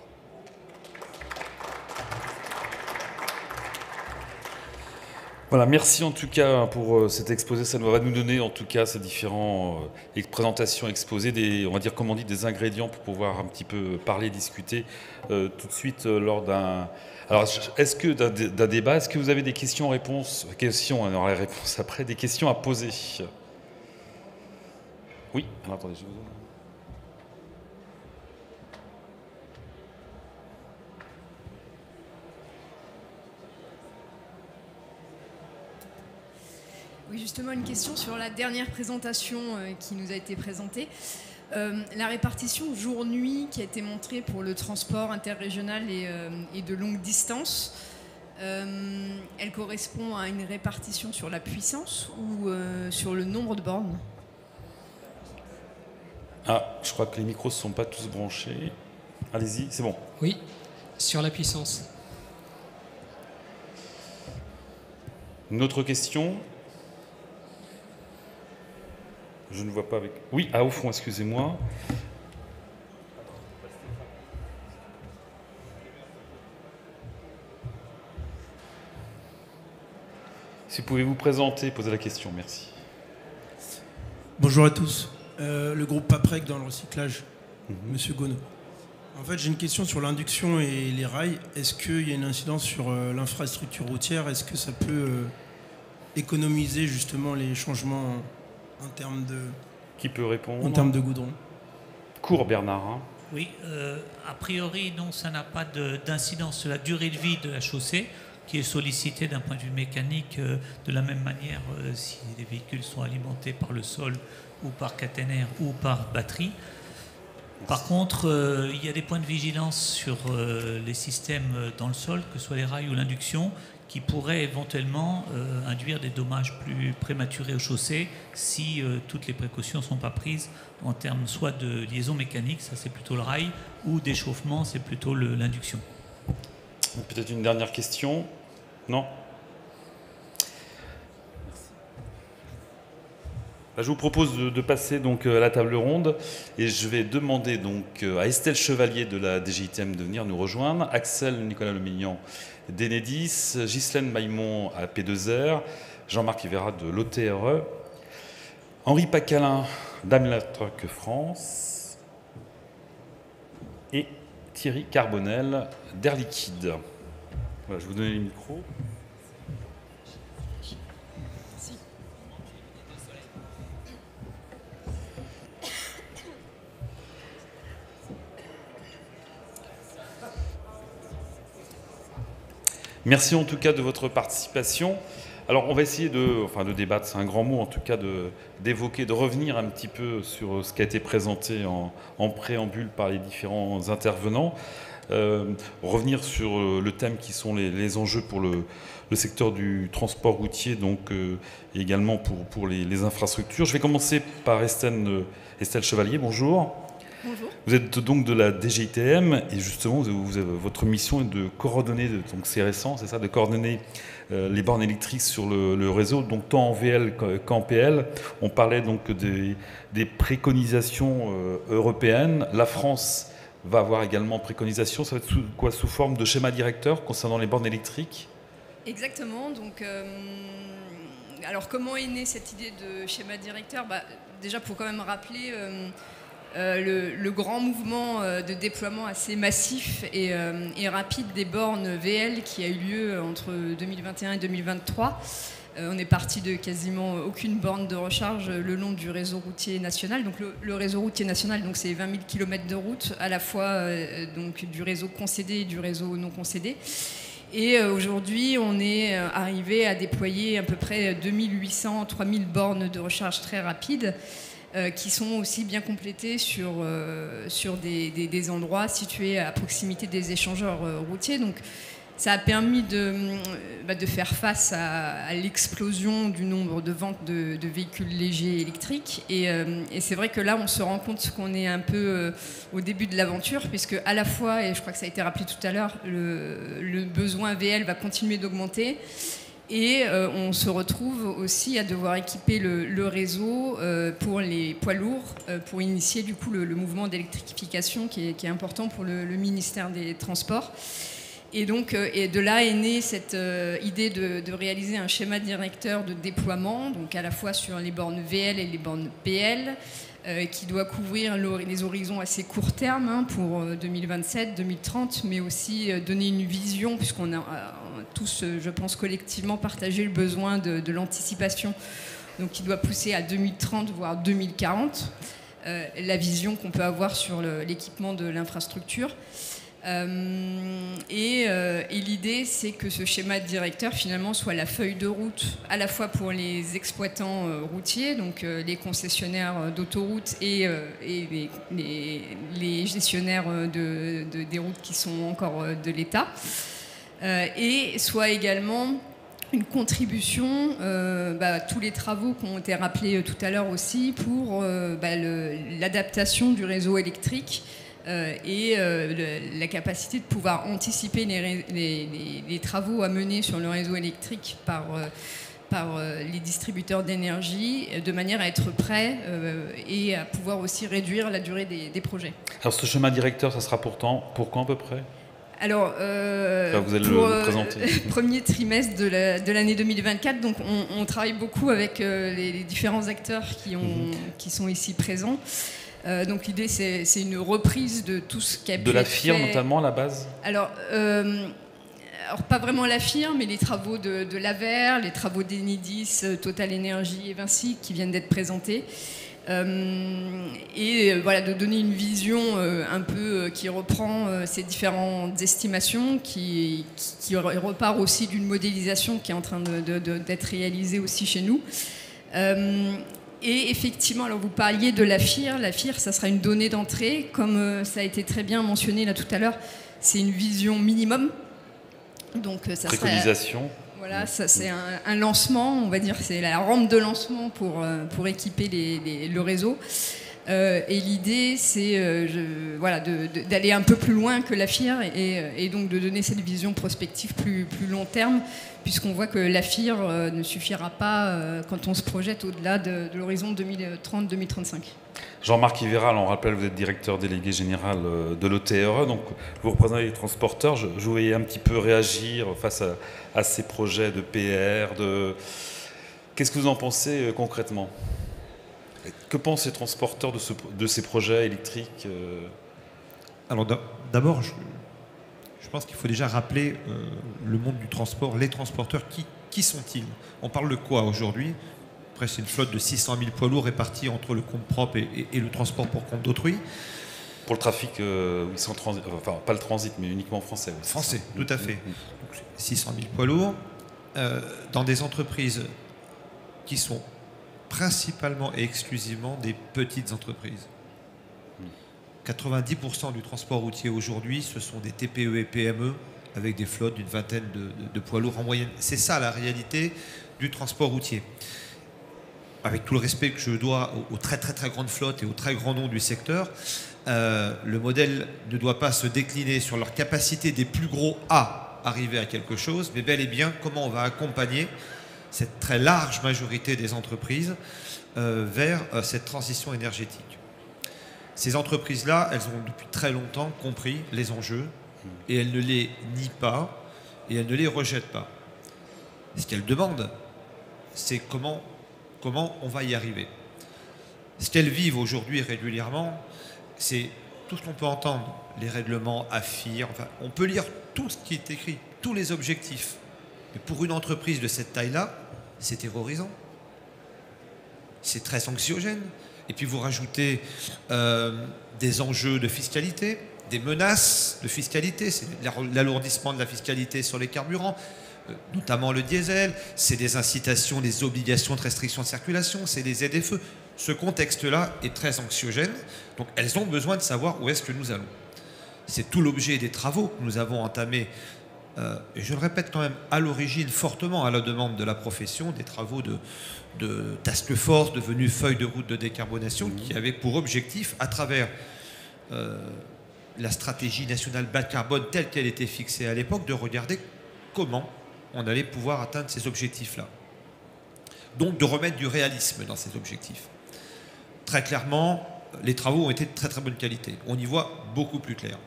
Voilà, merci en tout cas pour cet exposé. Ça va nous donner en tout cas ces différentes présentations exposées, on va dire, comme on dit, des ingrédients pour pouvoir un petit peu parler, discuter tout de suite lors d'un... Alors, est-ce que d'un débat, est-ce que vous avez des questions-réponses? Questions, on aura les réponses après, des questions à poser. Oui, alors attendez, je vous... Oui, justement, une question sur la dernière présentation qui nous a été présentée. La répartition jour-nuit qui a été montrée pour le transport interrégional et de longue distance, elle correspond à une répartition sur la puissance ou sur le nombre de bornes? Ah, je crois que les micros ne sont pas tous branchés. Allez-y, c'est bon. Oui, sur la puissance. Une autre question? Je ne vois pas avec... Oui, au fond, excusez-moi. Si vous pouvez vous présenter, poser la question, merci. Bonjour à tous. Le groupe Paprec dans le recyclage, Monsieur Gonneau. En fait, j'ai une question sur l'induction et les rails. Est-ce qu'il y a une incidence sur l'infrastructure routière? Est-ce que ça peut économiser justement les changements en termes de... Qui peut répondre? En termes de goudron. Cours, Bernard. Hein. Oui, a priori, non, ça n'a pas d'incidence sur la durée de vie de la chaussée, qui est sollicitée d'un point de vue mécanique de la même manière si les véhicules sont alimentés par le sol ou par caténaire ou par batterie. Par contre, il y a des points de vigilance sur les systèmes dans le sol, que ce soit les rails ou l'induction, qui pourraient éventuellement induire des dommages plus prématurés aux chaussées si toutes les précautions ne sont pas prises en termes soit de liaison mécanique, ça c'est plutôt le rail, ou d'échauffement, c'est plutôt l'induction. Peut-être une dernière question? Non? Je vous propose de passer donc à la table ronde et je vais demander donc à Estelle Chevalier de la DGITM de venir nous rejoindre, Axel Nicolas Lemignan d'Enedis, Ghislaine Maillemont à P2R, Jean-Marc Ivera de l'OTRE, Henri Pacalin d'Daimler Truck France et Thierry Carbonel d'Air Liquide. Voilà, je vous donne les micros. Merci en tout cas de votre participation. Alors on va essayer de débattre, c'est un grand mot en tout cas, d'évoquer, de revenir un petit peu sur ce qui a été présenté en préambule par les différents intervenants. Revenir sur le thème qui sont les enjeux pour le secteur du transport routier, donc également pour les infrastructures. Je vais commencer par Estelle Chevalier, bonjour. Bonjour. Vous êtes donc de la DGITM et justement votre mission est de coordonner, donc c'est récent, c'est ça, de coordonner les bornes électriques sur le réseau, donc tant en VL qu'en PL. On parlait donc des préconisations européennes. La France va avoir également préconisation. Ça va être sous forme de schéma directeur concernant les bornes électriques? Exactement. Donc, alors comment est née cette idée de schéma directeur? Déjà, pour quand même rappeler le grand mouvement de déploiement assez massif et rapide des bornes VL qui a eu lieu entre 2021 et 2023. On est parti de quasiment aucune borne de recharge le long du réseau routier national. Donc le réseau routier national, donc c'est 20 000 km de route, à la fois donc du réseau concédé et du réseau non concédé. Et aujourd'hui, on est arrivé à déployer à peu près 2800-3000 bornes de recharge très rapides qui sont aussi bien complétées sur des endroits situés à proximité des échangeurs routiers. Donc, ça a permis de faire face à l'explosion du nombre de ventes de véhicules légers électriques. Et c'est vrai que là, on se rend compte qu'on est un peu au début de l'aventure, puisque à la fois, et je crois que ça a été rappelé tout à l'heure, le besoin VL va continuer d'augmenter. Et on se retrouve aussi à devoir équiper le réseau pour les poids lourds, pour initier du coup le mouvement d'électrification qui est important pour le ministère des Transports. Et donc, et de là est née cette idée de réaliser un schéma directeur de déploiement, donc à la fois sur les bornes VL et les bornes PL, qui doit couvrir les horizons assez court terme pour 2027, 2030, mais aussi donner une vision, puisqu'on a tous, je pense, collectivement partagé le besoin de l'anticipation, donc qui doit pousser à 2030, voire 2040, la vision qu'on peut avoir sur l'équipement de l'infrastructure. Et l'idée, c'est que ce schéma directeur finalement soit la feuille de route à la fois pour les exploitants routiers, donc les concessionnaires d'autoroutes et les gestionnaires des routes qui sont encore de l'État, et soit également une contribution, tous les travaux qui ont été rappelés tout à l'heure aussi pour l'adaptation du réseau électrique et la capacité de pouvoir anticiper les travaux à mener sur le réseau électrique par les distributeurs d'énergie, de manière à être prêt et à pouvoir aussi réduire la durée des projets. Alors ce schéma directeur, ça sera pour quand à peu près? Alors, vous allez pour le présenter. Premier trimestre de l'année 2024, donc on travaille beaucoup avec les différents acteurs qui sont ici présents. Donc l'idée, c'est une reprise de tout ce qui a pu être fait. De la FIR notamment à la base? Alors, pas vraiment la FIR, mais les travaux de l'AVER, les travaux d'Enedis, Total Energy et Vinci qui viennent d'être présentés. Et voilà, de donner une vision un peu qui reprend ces différentes estimations, qui repart aussi d'une modélisation qui est en train d'être réalisée aussi chez nous. Et effectivement, alors vous parliez de la FIR. La FIR, ça sera une donnée d'entrée. Comme ça a été très bien mentionné là tout à l'heure, c'est une vision minimum. Donc, ça préconisation. Voilà, ça c'est un lancement, on va dire, c'est la rampe de lancement pour équiper le réseau. Et l'idée, c'est d'aller un peu plus loin que la FIR et donc de donner cette vision prospective plus long terme, puisqu'on voit que la FIR ne suffira pas quand on se projette au-delà de l'horizon 2030-2035. Jean-Marc Iveral, on rappelle, vous êtes directeur délégué général de l'ETRE, donc vous représentez les transporteurs. Je vous voyais un petit peu réagir face à ces projets de PR. Qu'est-ce que vous en pensez concrètement ? Que pensent les transporteurs de ces projets électriques ? Alors d'abord, je pense qu'il faut déjà rappeler le monde du transport, les transporteurs, qui sont-ils ? On parle de quoi aujourd'hui ? Après, c'est une flotte de 600 000 poids lourds répartis entre le compte propre et le transport pour compte d'autrui. Pour le trafic, sans transit, enfin pas le transit, mais uniquement français. Oui, français, tout à fait. Donc, 600 000 poids lourds dans des entreprises qui sont principalement et exclusivement des petites entreprises. 90% du transport routier aujourd'hui, ce sont des TPE et PME avec des flottes d'une vingtaine de poids lourds en moyenne. C'est ça la réalité du transport routier. Avec tout le respect que je dois aux très très très grandes flottes et aux très grands noms du secteur, le modèle ne doit pas se décliner sur leur capacité des plus gros à arriver à quelque chose, mais bel et bien comment on va accompagner cette très large majorité des entreprises vers cette transition énergétique. Ces entreprises-là, elles ont depuis très longtemps compris les enjeux et elles ne les nient pas et elles ne les rejettent pas. Ce qu'elles demandent, c'est comment on va y arriver. Ce qu'elles vivent aujourd'hui régulièrement, c'est tout ce qu'on peut entendre, les règlements, AFIR, enfin, on peut lire tout ce qui est écrit, tous les objectifs. Mais pour une entreprise de cette taille-là, c'est terrorisant. C'est très anxiogène. Et puis vous rajoutez des enjeux de fiscalité, des menaces de fiscalité, c'est l'alourdissement de la fiscalité sur les carburants, notamment le diesel, c'est des incitations, des obligations de restriction de circulation, c'est des ZFE. Ce contexte-là est très anxiogène, donc elles ont besoin de savoir où est-ce que nous allons. C'est tout l'objet des travaux que nous avons entamés, et je le répète quand même, à l'origine, fortement à la demande de la profession, des travaux de task force devenue feuille de route de décarbonation, qui avait pour objectif, à travers la stratégie nationale bas carbone telle qu'elle était fixée à l'époque, de regarder comment on allait pouvoir atteindre ces objectifs-là. Donc de remettre du réalisme dans ces objectifs. Très clairement, les travaux ont été de très très bonne qualité. On y voit beaucoup plus clair.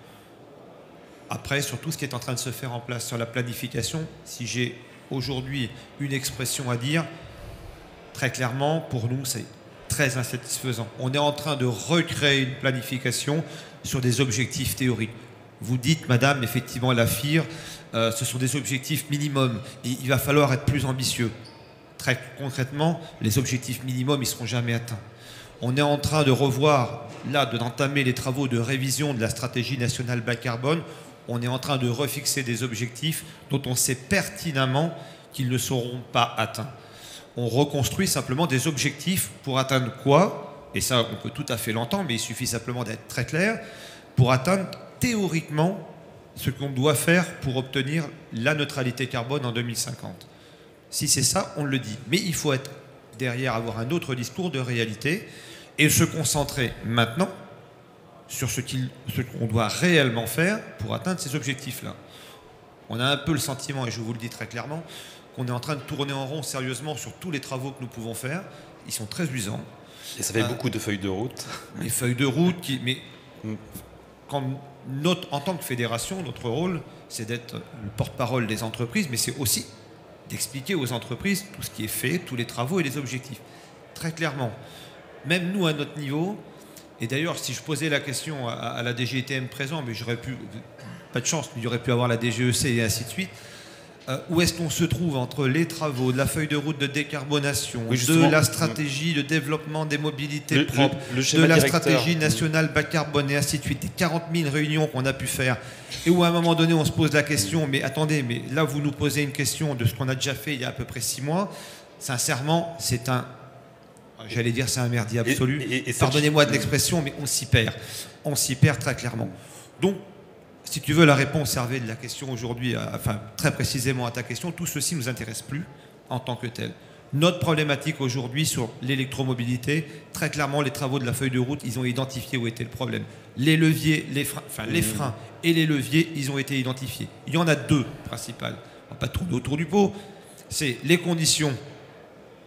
Après, sur tout ce qui est en train de se faire en place sur la planification, si j'ai aujourd'hui une expression à dire, très clairement, pour nous, c'est très insatisfaisant. On est en train de recréer une planification sur des objectifs théoriques. Vous dites, madame, effectivement, la FIR, ce sont des objectifs minimums. Et il va falloir être plus ambitieux. Très concrètement, les objectifs minimums, ils ne seront jamais atteints. On est en train de revoir, là, d'entamer les travaux de révision de la stratégie nationale bas carbone. On est en train de refixer des objectifs dont on sait pertinemment qu'ils ne seront pas atteints. On reconstruit simplement des objectifs pour atteindre quoi ? Et ça, on peut tout à fait l'entendre, mais il suffit simplement d'être très clair, pour atteindre théoriquement ce qu'on doit faire pour obtenir la neutralité carbone en 2050. Si c'est ça, on le dit. Mais il faut être derrière, avoir un autre discours de réalité et se concentrer maintenant sur ce qu'on doit réellement faire pour atteindre ces objectifs-là. On a un peu le sentiment, et je vous le dis très clairement, qu'on est en train de tourner en rond sérieusement sur tous les travaux que nous pouvons faire. Ils sont très usants. Et ça fait beaucoup de feuilles de route. Les feuilles de route, mais en tant que fédération, notre rôle, c'est d'être le porte-parole des entreprises, mais c'est aussi d'expliquer aux entreprises tout ce qui est fait, tous les travaux et les objectifs. Très clairement, même nous à notre niveau, et d'ailleurs si je posais la question à la DGETM présent, mais j'aurais pu, pas de chance, mais j'aurais pu avoir la DGEC et ainsi de suite, où est-ce qu'on se trouve entre les travaux, de la feuille de route de décarbonation, de la stratégie de développement des mobilités propres, de la stratégie nationale bas carbone et ainsi de suite, des 40 000 réunions qu'on a pu faire, et où à un moment donné on se pose la question, mais attendez, mais là vous nous posez une question de ce qu'on a déjà fait il y a à peu près 6 mois, sincèrement c'est un, j'allais dire c'est un merdier absolu, pardonnez-moi de l'expression, mais on s'y perd très clairement. Donc, si tu veux la réponse, Hervé, de la question aujourd'hui, enfin très précisément à ta question, tout ceci ne nous intéresse plus en tant que tel. Notre problématique aujourd'hui sur l'électromobilité, très clairement, les travaux de la feuille de route, ils ont identifié où était le problème. Les leviers, les freins et les leviers, ils ont été identifiés. Il y en a deux principales. On ne va pas tourner autour du pot. C'est les conditions.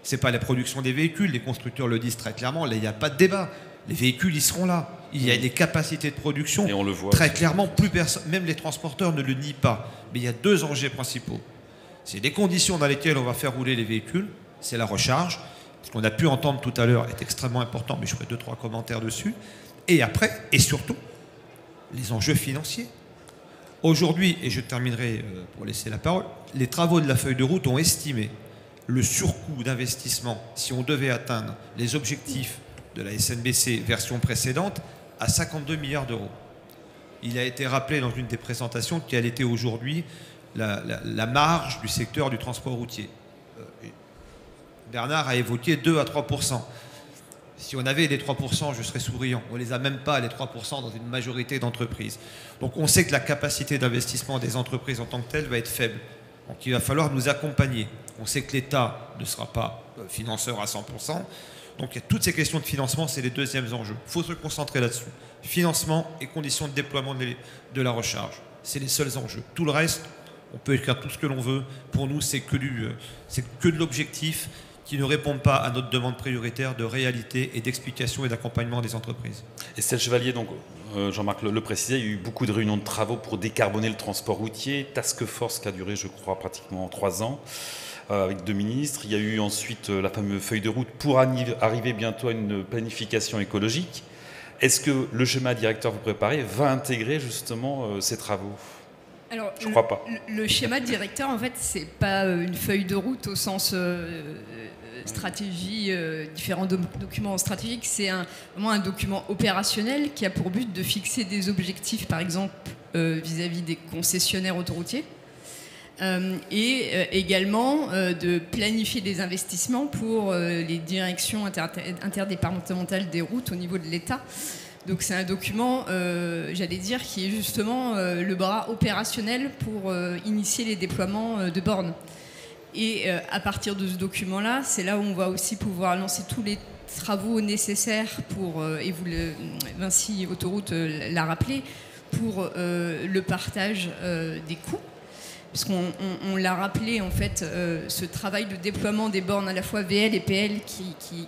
Ce n'est pas la production des véhicules. Les constructeurs le disent très clairement. Là, il n'y a pas de débat. Les véhicules, ils seront là. Il y a des capacités de production. Et on le voit très aussi. clairement, plus personne, même les transporteurs ne le nient pas. Mais il y a deux enjeux principaux. C'est les conditions dans lesquelles on va faire rouler les véhicules. C'est la recharge. Ce qu'on a pu entendre tout à l'heure est extrêmement important, mais je ferai 2-3 commentaires dessus. Et après, et surtout, les enjeux financiers. Aujourd'hui, et je terminerai pour laisser la parole, les travaux de la feuille de route ont estimé le surcoût d'investissement, si on devait atteindre les objectifs de la SNBC version précédente, à 52 milliards d'euros. Il a été rappelé dans une des présentations quelle était aujourd'hui la marge du secteur du transport routier. Bernard a évoqué 2 à 3%. Si on avait les 3%, je serais souriant. On ne les a même pas, les 3%, dans une majorité d'entreprises. Donc on sait que la capacité d'investissement des entreprises en tant que telle va être faible. Donc il va falloir nous accompagner. On sait que l'État ne sera pas financeur à 100%. Donc il y a toutes ces questions de financement, c'est les deuxièmes enjeux. Il faut se concentrer là-dessus. Financement et conditions de déploiement de la recharge. C'est les seuls enjeux. Tout le reste, on peut écrire tout ce que l'on veut. Pour nous, c'est que de l'objectif qui ne répondent pas à notre demande prioritaire de réalité et d'explication et d'accompagnement des entreprises. Estelle Chevalier, donc Jean-Marc le précisait, il y a eu beaucoup de réunions de travaux pour décarboner le transport routier, task force qui a duré, je crois, pratiquement 3 ans, avec 2 ministres. Il y a eu ensuite la fameuse feuille de route pour arriver bientôt à une planification écologique. Est-ce que le schéma directeur que vous préparez va intégrer justement ces travaux ? Alors, je ne crois pas. Le schéma directeur, en fait, c'est pas une feuille de route au sens stratégie, différents documents stratégiques. C'est vraiment un document opérationnel qui a pour but de fixer des objectifs, par exemple, vis-à-vis des concessionnaires autoroutiers. Et également de planifier des investissements pour les directions interdépartementales des routes au niveau de l'État. Donc c'est un document, j'allais dire, qui est justement le bras opérationnel pour initier les déploiements de bornes. Et à partir de ce document-là, c'est là où on va aussi pouvoir lancer tous les travaux nécessaires pour, et Vinci Autoroute l'a rappelé, pour le partage des coûts. Puisqu'on l'a rappelé, en fait, ce travail de déploiement des bornes à la fois VL et PL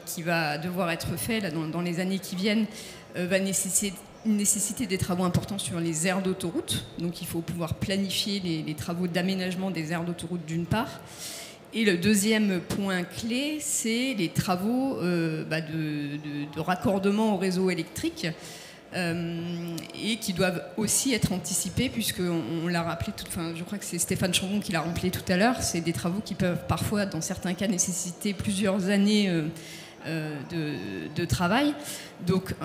qui va devoir être fait là, dans les années qui viennent va nécessiter des travaux importants sur les aires d'autoroute. Donc il faut pouvoir planifier les travaux d'aménagement des aires d'autoroute d'une part. Et le deuxième point clé, c'est les travaux de raccordement au réseau électrique. Et qui doivent aussi être anticipés puisqu'on l'a rappelé, je crois que c'est Stéphane Chambon qui l'a rappelé tout à l'heure, c'est des travaux qui peuvent parfois, dans certains cas, nécessiter plusieurs années de travail. Donc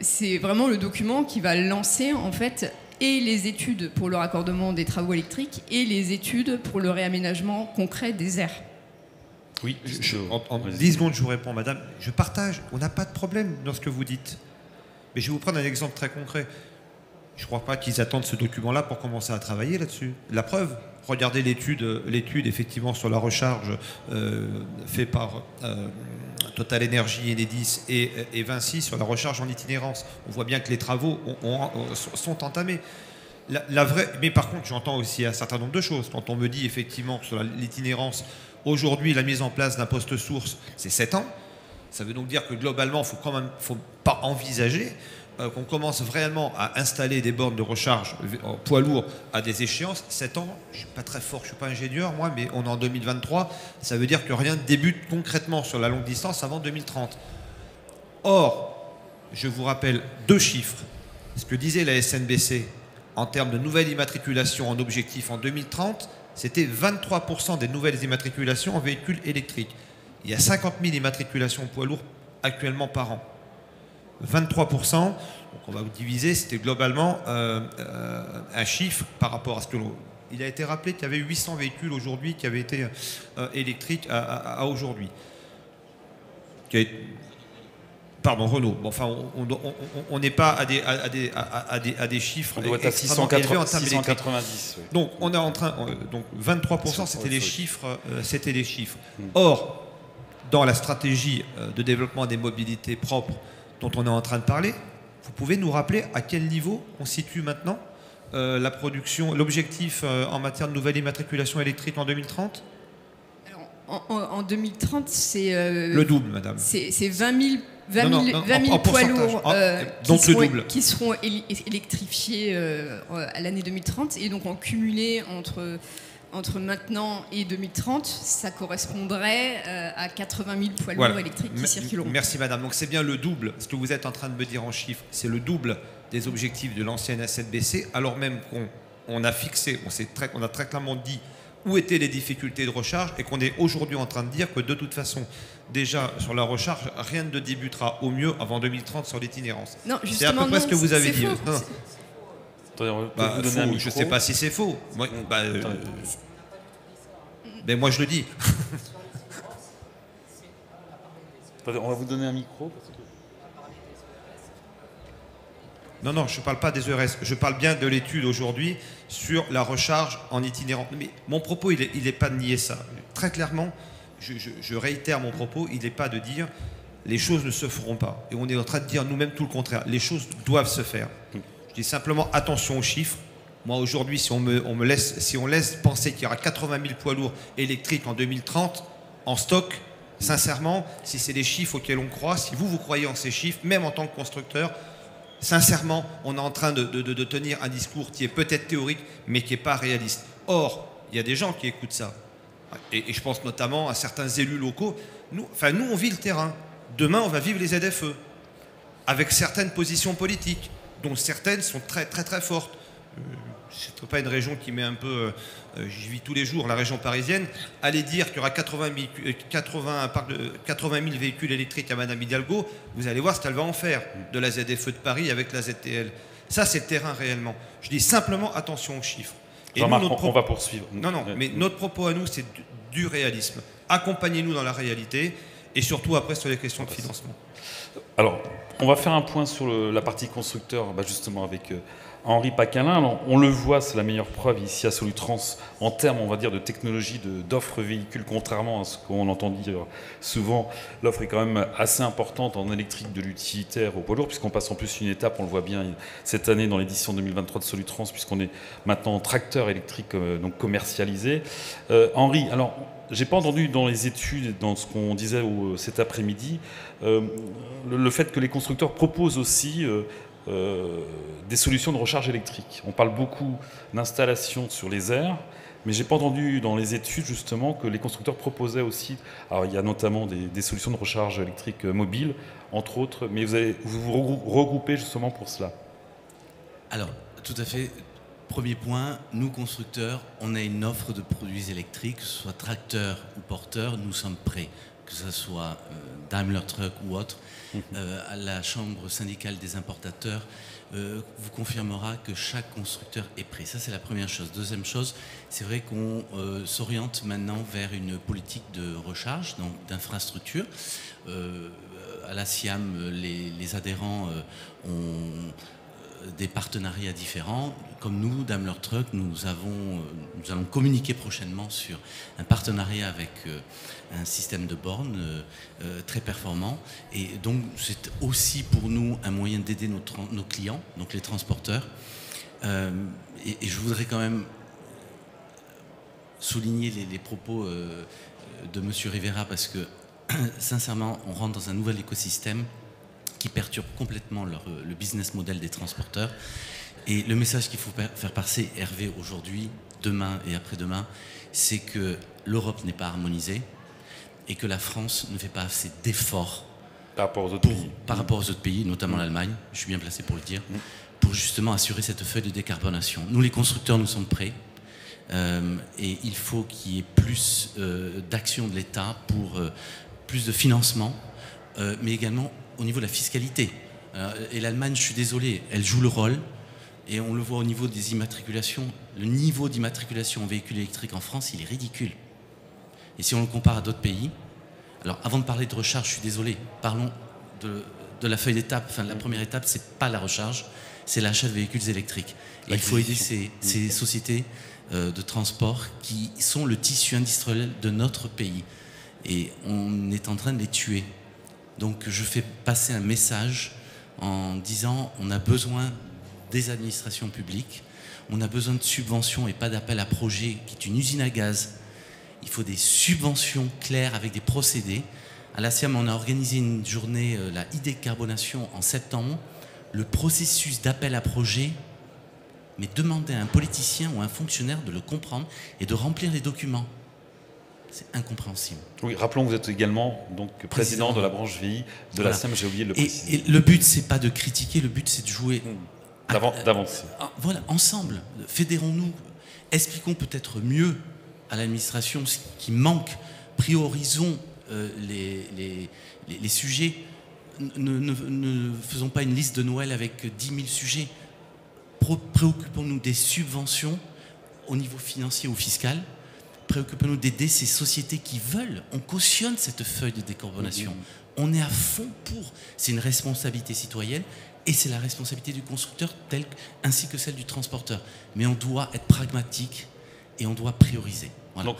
c'est vraiment le document qui va lancer en fait et les études pour le raccordement des travaux électriques et les études pour le réaménagement concret des aires. Oui, en 10 secondes, je vous réponds, madame. Je partage, on n'a pas de problème dans ce que vous dites. Mais je vais vous prendre un exemple très concret. Je ne crois pas qu'ils attendent ce document-là pour commencer à travailler là-dessus. La preuve, regardez l'étude effectivement sur la recharge faite par Total Energy, Enedis et Vinci sur la recharge en itinérance. On voit bien que les travaux sont entamés. Mais par contre, j'entends aussi un certain nombre de choses. Quand on me dit effectivement sur l'itinérance, aujourd'hui, la mise en place d'un poste source, c'est 7 ans. Ça veut donc dire que globalement, il ne faut pas envisager qu'on commence vraiment à installer des bornes de recharge en poids lourd à des échéances. 7 ans, je ne suis pas très fort, je ne suis pas ingénieur moi, mais on est en 2023, ça veut dire que rien ne débute concrètement sur la longue distance avant 2030. Or, je vous rappelle 2 chiffres. Ce que disait la SNBC en termes de nouvelles immatriculations en objectif en 2030, c'était 23% des nouvelles immatriculations en véhicules électriques. Il y a 50 000 immatriculations poids lourds actuellement par an. 23%, donc on va vous diviser, c'était globalement un chiffre par rapport à ce que l'on... Il a été rappelé qu'il y avait 800 véhicules aujourd'hui qui avaient été électriques à aujourd'hui. pardon, Renault. Bon, enfin, on n'est pas à des chiffres on doit être à extrêmement élevés en termes 690. Oui. Donc, on est en train. Donc, 23%, c'était les chiffres. Or, dans la stratégie de développement des mobilités propres dont on est en train de parler, vous pouvez nous rappeler à quel niveau on situe maintenant la production, l'objectif en matière de nouvelles immatriculations électriques en 2030? En 2030, c'est... le double, madame. C'est 20 000 poids lourds qui seront électrifiés à l'année 2030. Et donc en cumulé entre maintenant et 2030, ça correspondrait à 80 000 poids lourds électriques qui circuleront. Merci madame. Donc c'est bien le double, ce que vous êtes en train de me dire en chiffres, c'est le double des objectifs de l'ancienne A7BC, alors même qu'on a fixé, on a très clairement dit où étaient les difficultés de recharge et qu'on est aujourd'hui en train de dire que de toute façon, déjà sur la recharge, rien ne débutera au mieux avant 2030 sur l'itinérance. C'est à peu près ce que vous avez dit. Je ne sais pas si c'est faux. Moi, mais moi je le dis. Attendez, on va vous donner un micro. Non, je ne parle pas des ERS. Je parle bien de l'étude aujourd'hui sur la recharge en itinérant. Mais mon propos, il n'est pas de nier ça. Très clairement, je réitère mon propos, il n'est pas de dire les choses ne se feront pas. Et on est en train de dire nous-mêmes tout le contraire. Les choses doivent se faire. Je dis simplement attention aux chiffres. Moi, aujourd'hui, si on laisse penser qu'il y aura 80 000 poids lourds électriques en 2030 en stock, sincèrement, si c'est les chiffres auxquels on croit, si vous croyez en ces chiffres, même en tant que constructeur, sincèrement, on est en train de tenir un discours qui est peut-être théorique, mais qui n'est pas réaliste. Or, il y a des gens qui écoutent ça. Et je pense notamment à certains élus locaux. Nous, on vit le terrain. Demain, on va vivre les ZFE, avec certaines positions politiques, dont certaines sont très, très, très fortes. C'est pas une région qui met un peu... j'y vis tous les jours, la région parisienne. Aller dire qu'il y aura 80 000 véhicules électriques à Madame Hidalgo, vous allez voir ce qu'elle va en faire de la ZFE de Paris avec la ZTL. Ça, c'est le terrain réellement. Je dis simplement attention aux chiffres. Et on va poursuivre. Non, mais notre propos à nous, c'est du réalisme. Accompagnez-nous dans la réalité et surtout après sur les questions de financement. Alors, on va faire un point sur la partie constructeur, justement avec Henri Paquelin. Alors, on le voit, c'est la meilleure preuve ici à Solutrans en termes, on va dire, de technologie, d'offre véhicule, contrairement à ce qu'on entend dire souvent. L'offre est quand même assez importante en électrique de l'utilitaire au poids lourd, puisqu'on passe en plus une étape, on le voit bien cette année dans l'édition 2023 de Solutrans, puisqu'on est maintenant en tracteur électrique donc commercialisé. Henri, alors, j'ai pas entendu dans les études, dans ce qu'on disait cet après-midi, le fait que les constructeurs proposent aussi des solutions de recharge électrique. On parle beaucoup d'installation sur les airs, mais j'ai pas entendu dans les études justement que les constructeurs proposaient aussi. Alors il y a notamment des solutions de recharge électrique mobile, entre autres, mais vous regroupez justement pour cela. Alors, tout à fait. Premier point, nous constructeurs, on a une offre de produits électriques, que ce soit tracteur ou porteur, nous sommes prêts, que ce soit Daimler Truck ou autre. À la Chambre syndicale des importateurs vous confirmera que chaque constructeur est prêt. Ça, c'est la première chose. Deuxième chose, c'est vrai qu'on s'oriente maintenant vers une politique de recharge, donc d'infrastructure. À la SIAM, les adhérents ont des partenariats différents. Comme nous, Daimler Truck, nous allons communiquer prochainement sur un partenariat avec un système de bornes très performant. Et donc, c'est aussi pour nous un moyen d'aider nos clients, donc les transporteurs. Et je voudrais quand même souligner les propos de M. Rivera, parce que, sincèrement, on rentre dans un nouvel écosystème qui perturbe complètement le business model des transporteurs. Et le message qu'il faut faire passer, Hervé, aujourd'hui, demain et après-demain, c'est que l'Europe n'est pas harmonisée et que la France ne fait pas assez d'efforts par rapport aux autres pays, notamment l'Allemagne, je suis bien placé pour le dire, pour justement assurer cette feuille de décarbonation. Nous, les constructeurs, nous sommes prêts. Et il faut qu'il y ait plus d'action de l'État pour plus de financement, mais également au niveau de la fiscalité. Et l'Allemagne, je suis désolé, elle joue le rôle, et on le voit au niveau des immatriculations. Le niveau d'immatriculation en véhicules électriques en France, il est ridicule. Et si on le compare à d'autres pays, alors avant de parler de recharge, je suis désolé, parlons de la feuille d'étape, enfin la première étape, c'est pas la recharge, c'est l'achat de véhicules électriques. Et il faut aider ces sociétés de transport qui sont le tissu industriel de notre pays. Et on est en train de les tuer. Donc je fais passer un message en disant on a besoin des administrations publiques, on a besoin de subventions et pas d'appel à projet qui est une usine à gaz. Il faut des subventions claires avec des procédés. À la SIAM, on a organisé une journée, la e-décarbonation en septembre. Le processus d'appel à projet, mais demandez à un politicien ou à un fonctionnaire de le comprendre et de remplir les documents. C'est incompréhensible. Oui, rappelons que vous êtes également donc, président de la branche VI de la SIAM, j'ai oublié de le préciser. Et le but, c'est pas de critiquer, le but, c'est de jouer... D'avancer. Voilà, ensemble, fédérons-nous, expliquons peut-être mieux à l'administration ce qui manque, priorisons les sujets, ne faisons pas une liste de Noël avec 10 000 sujets, préoccupons-nous des subventions au niveau financier ou fiscal, préoccupons-nous d'aider ces sociétés qui veulent, on cautionne cette feuille de décarbonation, on est à fond pour, c'est une responsabilité citoyenne, et c'est la responsabilité du constructeur ainsi que celle du transporteur. Mais on doit être pragmatique et on doit prioriser. Voilà. Donc,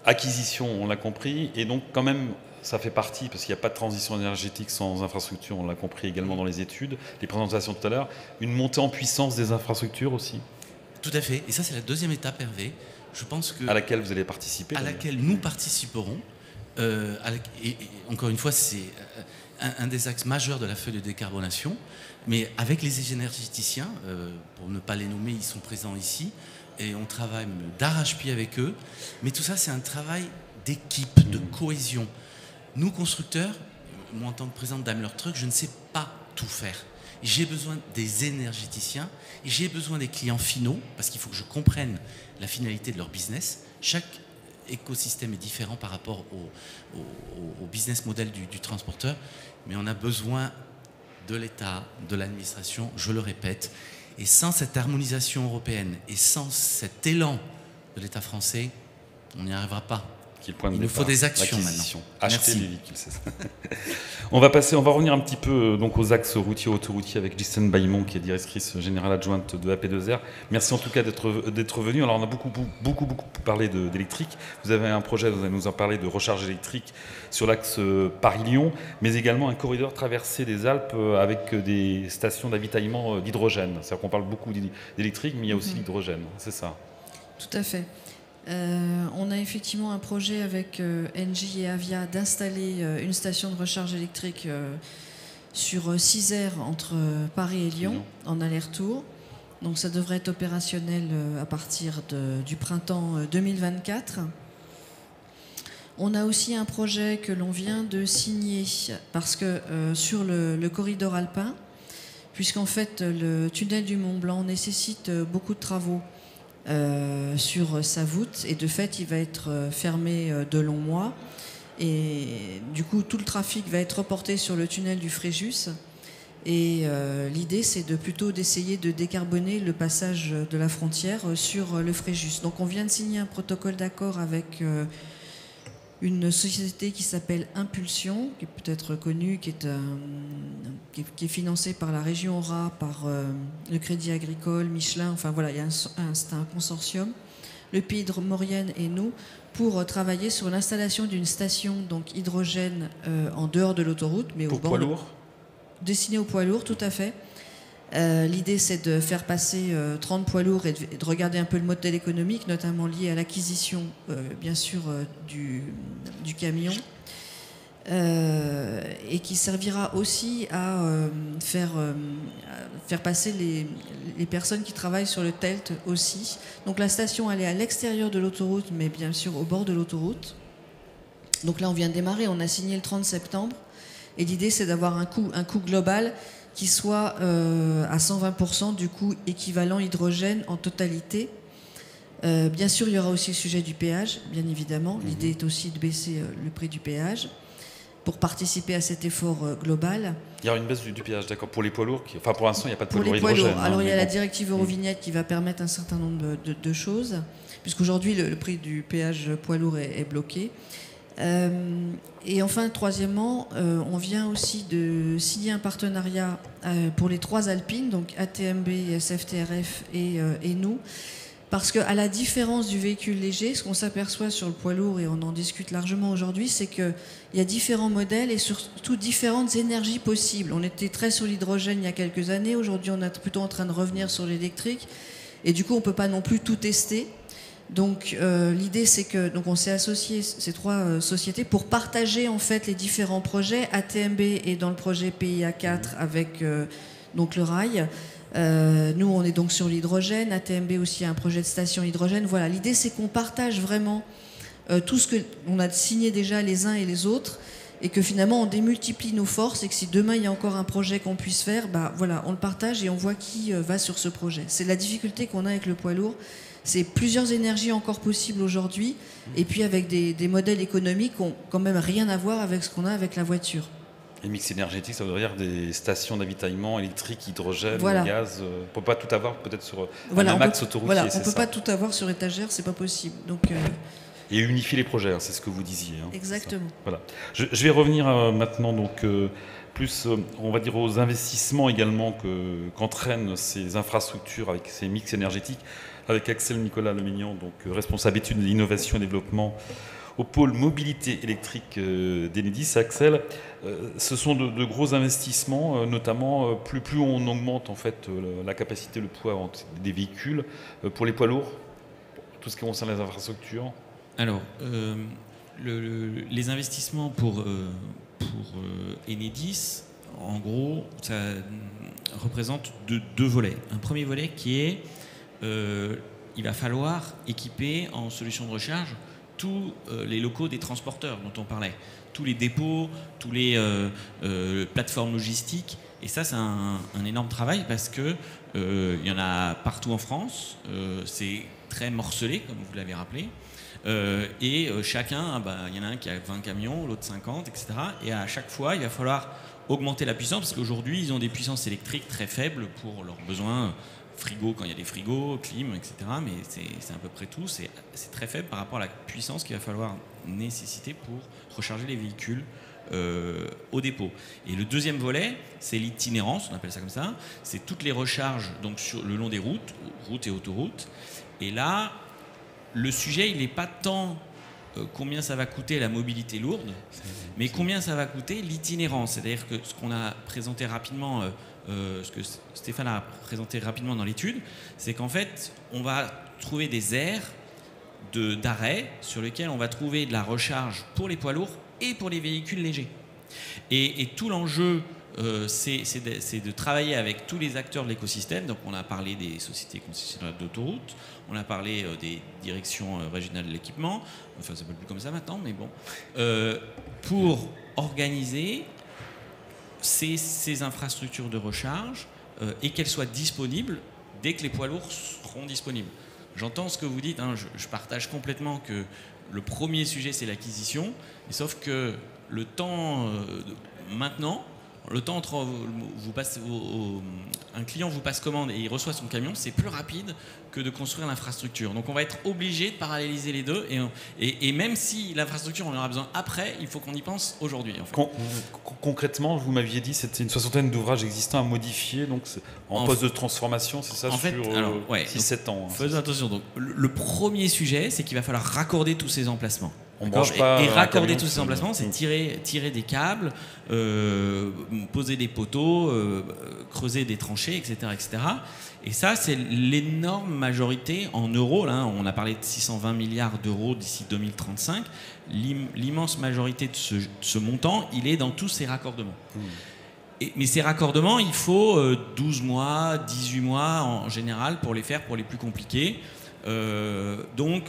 acquisition, on l'a compris, et donc quand même, ça fait partie, parce qu'il n'y a pas de transition énergétique sans infrastructure, on l'a compris également dans les études, les présentations tout à l'heure, une montée en puissance des infrastructures aussi. Tout à fait, et ça c'est la deuxième étape, Hervé. Je pense que... À laquelle vous allez participer. À laquelle nous participerons. Et encore une fois, c'est un des axes majeurs de la feuille de décarbonation. Mais avec les énergéticiens, pour ne pas les nommer, ils sont présents ici, et on travaille d'arrache-pied avec eux. Mais tout ça, c'est un travail d'équipe, de cohésion. Nous, constructeurs, moi en tant que président de Daimler Truck, je ne sais pas tout faire. J'ai besoin des énergéticiens, et j'ai besoin des clients finaux, parce qu'il faut que je comprenne la finalité de leur business. Chaque écosystème est différent par rapport au business model du transporteur, mais on a besoin de l'État, de l'administration, je le répète. Et sans cette harmonisation européenne et sans cet élan de l'État français, on n'y arrivera pas. Il nous faut des actions maintenant. Acheter les véhicules, c'est ça. On va revenir un petit peu donc, aux axes routiers et autoroutiers avec Ghislaine Baillemont, qui est directrice générale adjointe de AP2R. Merci en tout cas d'être venu. Alors on a beaucoup parlé d'électrique. Vous avez un projet, vous allez nous en parler, de recharge électrique sur l'axe Paris-Lyon, mais également un corridor traversé des Alpes avec des stations d'avitaillement d'hydrogène. C'est-à-dire qu'on parle beaucoup d'électrique, mais il y a aussi l'hydrogène, c'est ça? Tout à fait. On a effectivement un projet avec Engie et Avia d'installer une station de recharge électrique sur 6 aires entre Paris et Lyon en aller-retour. Donc ça devrait être opérationnel à partir du printemps 2024. On a aussi un projet que l'on vient de signer parce que sur le corridor alpin, puisqu'en fait le tunnel du Mont Blanc nécessite beaucoup de travaux sur sa voûte, et de fait il va être fermé de longs mois, et du coup tout le trafic va être reporté sur le tunnel du Fréjus, et l'idée c'est plutôt d'essayer de décarboner le passage de la frontière sur le Fréjus. Donc on vient de signer un protocole d'accord avec une société qui s'appelle Impulsion, qui est peut-être connue, qui est financée par la région Aura, par le Crédit Agricole, Michelin, enfin voilà, c'est un consortium, le Pays de Maurienne et nous, pour travailler sur l'installation d'une station donc hydrogène en dehors de l'autoroute, mais pour poids lourds, destinée aux poids lourds, tout à fait. L'idée, c'est de faire passer 30 poids lourds et de regarder un peu le modèle économique, notamment lié à l'acquisition, bien sûr, du camion, et qui servira aussi à faire passer les personnes qui travaillent sur le TELT aussi. Donc la station, elle est à l'extérieur de l'autoroute, mais bien sûr au bord de l'autoroute. Donc là, on vient de démarrer, on a signé le 30 septembre, et l'idée, c'est d'avoir un coût global qui soit à 120% du coût équivalent hydrogène en totalité. Bien sûr, il y aura aussi le sujet du péage, bien évidemment. L'idée est aussi de baisser le prix du péage pour participer à cet effort global. Il y aura une baisse du péage, d'accord, pour les poids lourds. Enfin, pour l'instant, il n'y a pas de poids lourds hydrogène. Alors, il y a la directive Eurovignette qui va permettre un certain nombre de choses, puisqu'aujourd'hui, le prix du péage poids lourd est bloqué. Et enfin, troisièmement, on vient aussi de signer un partenariat pour les 3 alpines, donc ATMB, SFTRF et nous, parce qu'à la différence du véhicule léger, ce qu'on s'aperçoit sur le poids lourd, et on en discute largement aujourd'hui, c'est qu'il y a différents modèles et surtout différentes énergies possibles. On était très sur l'hydrogène il y a quelques années, aujourd'hui on est plutôt en train de revenir sur l'électrique, et du coup on ne peut pas non plus tout tester. Donc l'idée c'est que on s'est associé ces 3 sociétés pour partager en fait les différents projets. ATMB est dans le projet PIA 4 avec donc le rail. Nous on est donc sur l'hydrogène. ATMB aussi a un projet de station hydrogène. Voilà, l'idée c'est qu'on partage vraiment tout ce qu'on a signé déjà les uns et les autres, et que finalement on démultiplie nos forces, et que si demain il y a encore un projet qu'on puisse faire, bah voilà, on le partage et on voit qui va sur ce projet. C'est la difficulté qu'on a avec le poids lourd. C'est plusieurs énergies encore possibles aujourd'hui, et puis avec des modèles économiques qui n'ont quand même rien à voir avec ce qu'on a avec la voiture. Et mix énergétique, ça veut dire des stations d'avitaillement électrique, hydrogène, voilà. Gaz. On ne peut pas tout avoir peut-être sur voilà, un max autoroutier. Voilà, on ne peut pas tout avoir sur étagère, c'est pas possible. Donc, et unifier les projets, hein, c'est ce que vous disiez. Hein, exactement. Voilà. Je vais revenir maintenant donc plus, on va dire, aux investissements également qu'entraînent ces infrastructures avec ces mix énergétiques, avec Axel Nicolas Lemignan, donc responsable études de l'innovation et développement au pôle mobilité électrique d'Enedis. Axel, ce sont de gros investissements, notamment plus on augmente en fait la capacité, le poids des véhicules, pour les poids lourds, tout ce qui concerne les infrastructures. Alors, les investissements pour Enedis, en gros, ça représente 2 volets. Un premier volet qui est il va falloir équiper en solutions de recharge tous les locaux des transporteurs dont on parlait, tous les dépôts, tous les plateformes logistiques. Et ça, c'est un énorme travail parce que il y en a partout en France. C'est très morcelé, comme vous l'avez rappelé. Et chacun, il y en a un qui a 20 camions, l'autre 50, etc. Et à chaque fois, il va falloir augmenter la puissance parce qu'aujourd'hui, ils ont des puissances électriques très faibles pour leurs besoins. Frigo quand il y a des frigos, clim, etc. Mais c'est à peu près tout. C'est très faible par rapport à la puissance qu'il va falloir nécessiter pour recharger les véhicules au dépôt. Et le deuxième volet, c'est l'itinérance, on appelle ça comme ça. C'est toutes les recharges donc sur le long des routes et autoroutes. Et là, le sujet, il n'est pas tant combien ça va coûter la mobilité lourde, mais combien ça va coûter l'itinérance. C'est-à-dire que ce qu'on a présenté rapidement, ce que Stéphane a présenté rapidement dans l'étude, c'est qu'en fait, on va trouver des aires d'arrêt sur lesquelles on va trouver de la recharge pour les poids lourds et pour les véhicules légers. Et tout l'enjeu, c'est de travailler avec tous les acteurs de l'écosystème. Donc on a parlé des sociétés concessionnaires d'autoroutes, on a parlé des directions régionales de l'équipement, enfin ça s'appelle plus comme ça maintenant, mais bon, pour organiser ces infrastructures de recharge et qu'elles soient disponibles dès que les poids lourds seront disponibles. J'entends ce que vous dites, hein, je partage complètement que le premier sujet c'est l'acquisition, sauf que le temps maintenant, le temps entre un client vous passe commande et il reçoit son camion, c'est plus rapide que de construire l'infrastructure. Donc on va être obligé de paralléliser les deux et même si l'infrastructure on en aura besoin après, il faut qu'on y pense aujourd'hui. En fait. Concrètement, vous m'aviez dit c'était une 60aine d'ouvrages existants à modifier, donc en poste de transformation, c'est ça, en fait, sur 6-7 ans. Faisons attention. Donc, le premier sujet, c'est qu'il va falloir raccorder tous ces emplacements. On branche pas et raccorder tous ces emplacements, c'est tirer des câbles, poser des poteaux, creuser des tranchées, etc., etc. Et ça, c'est l'énorme majorité en euros. Là, on a parlé de 620 milliards d'euros d'ici 2035. L'immense majorité de ce montant, il est dans tous ces raccordements. Mais ces raccordements, il faut 12 mois, 18 mois en général pour les faire, pour les plus compliqués. Donc,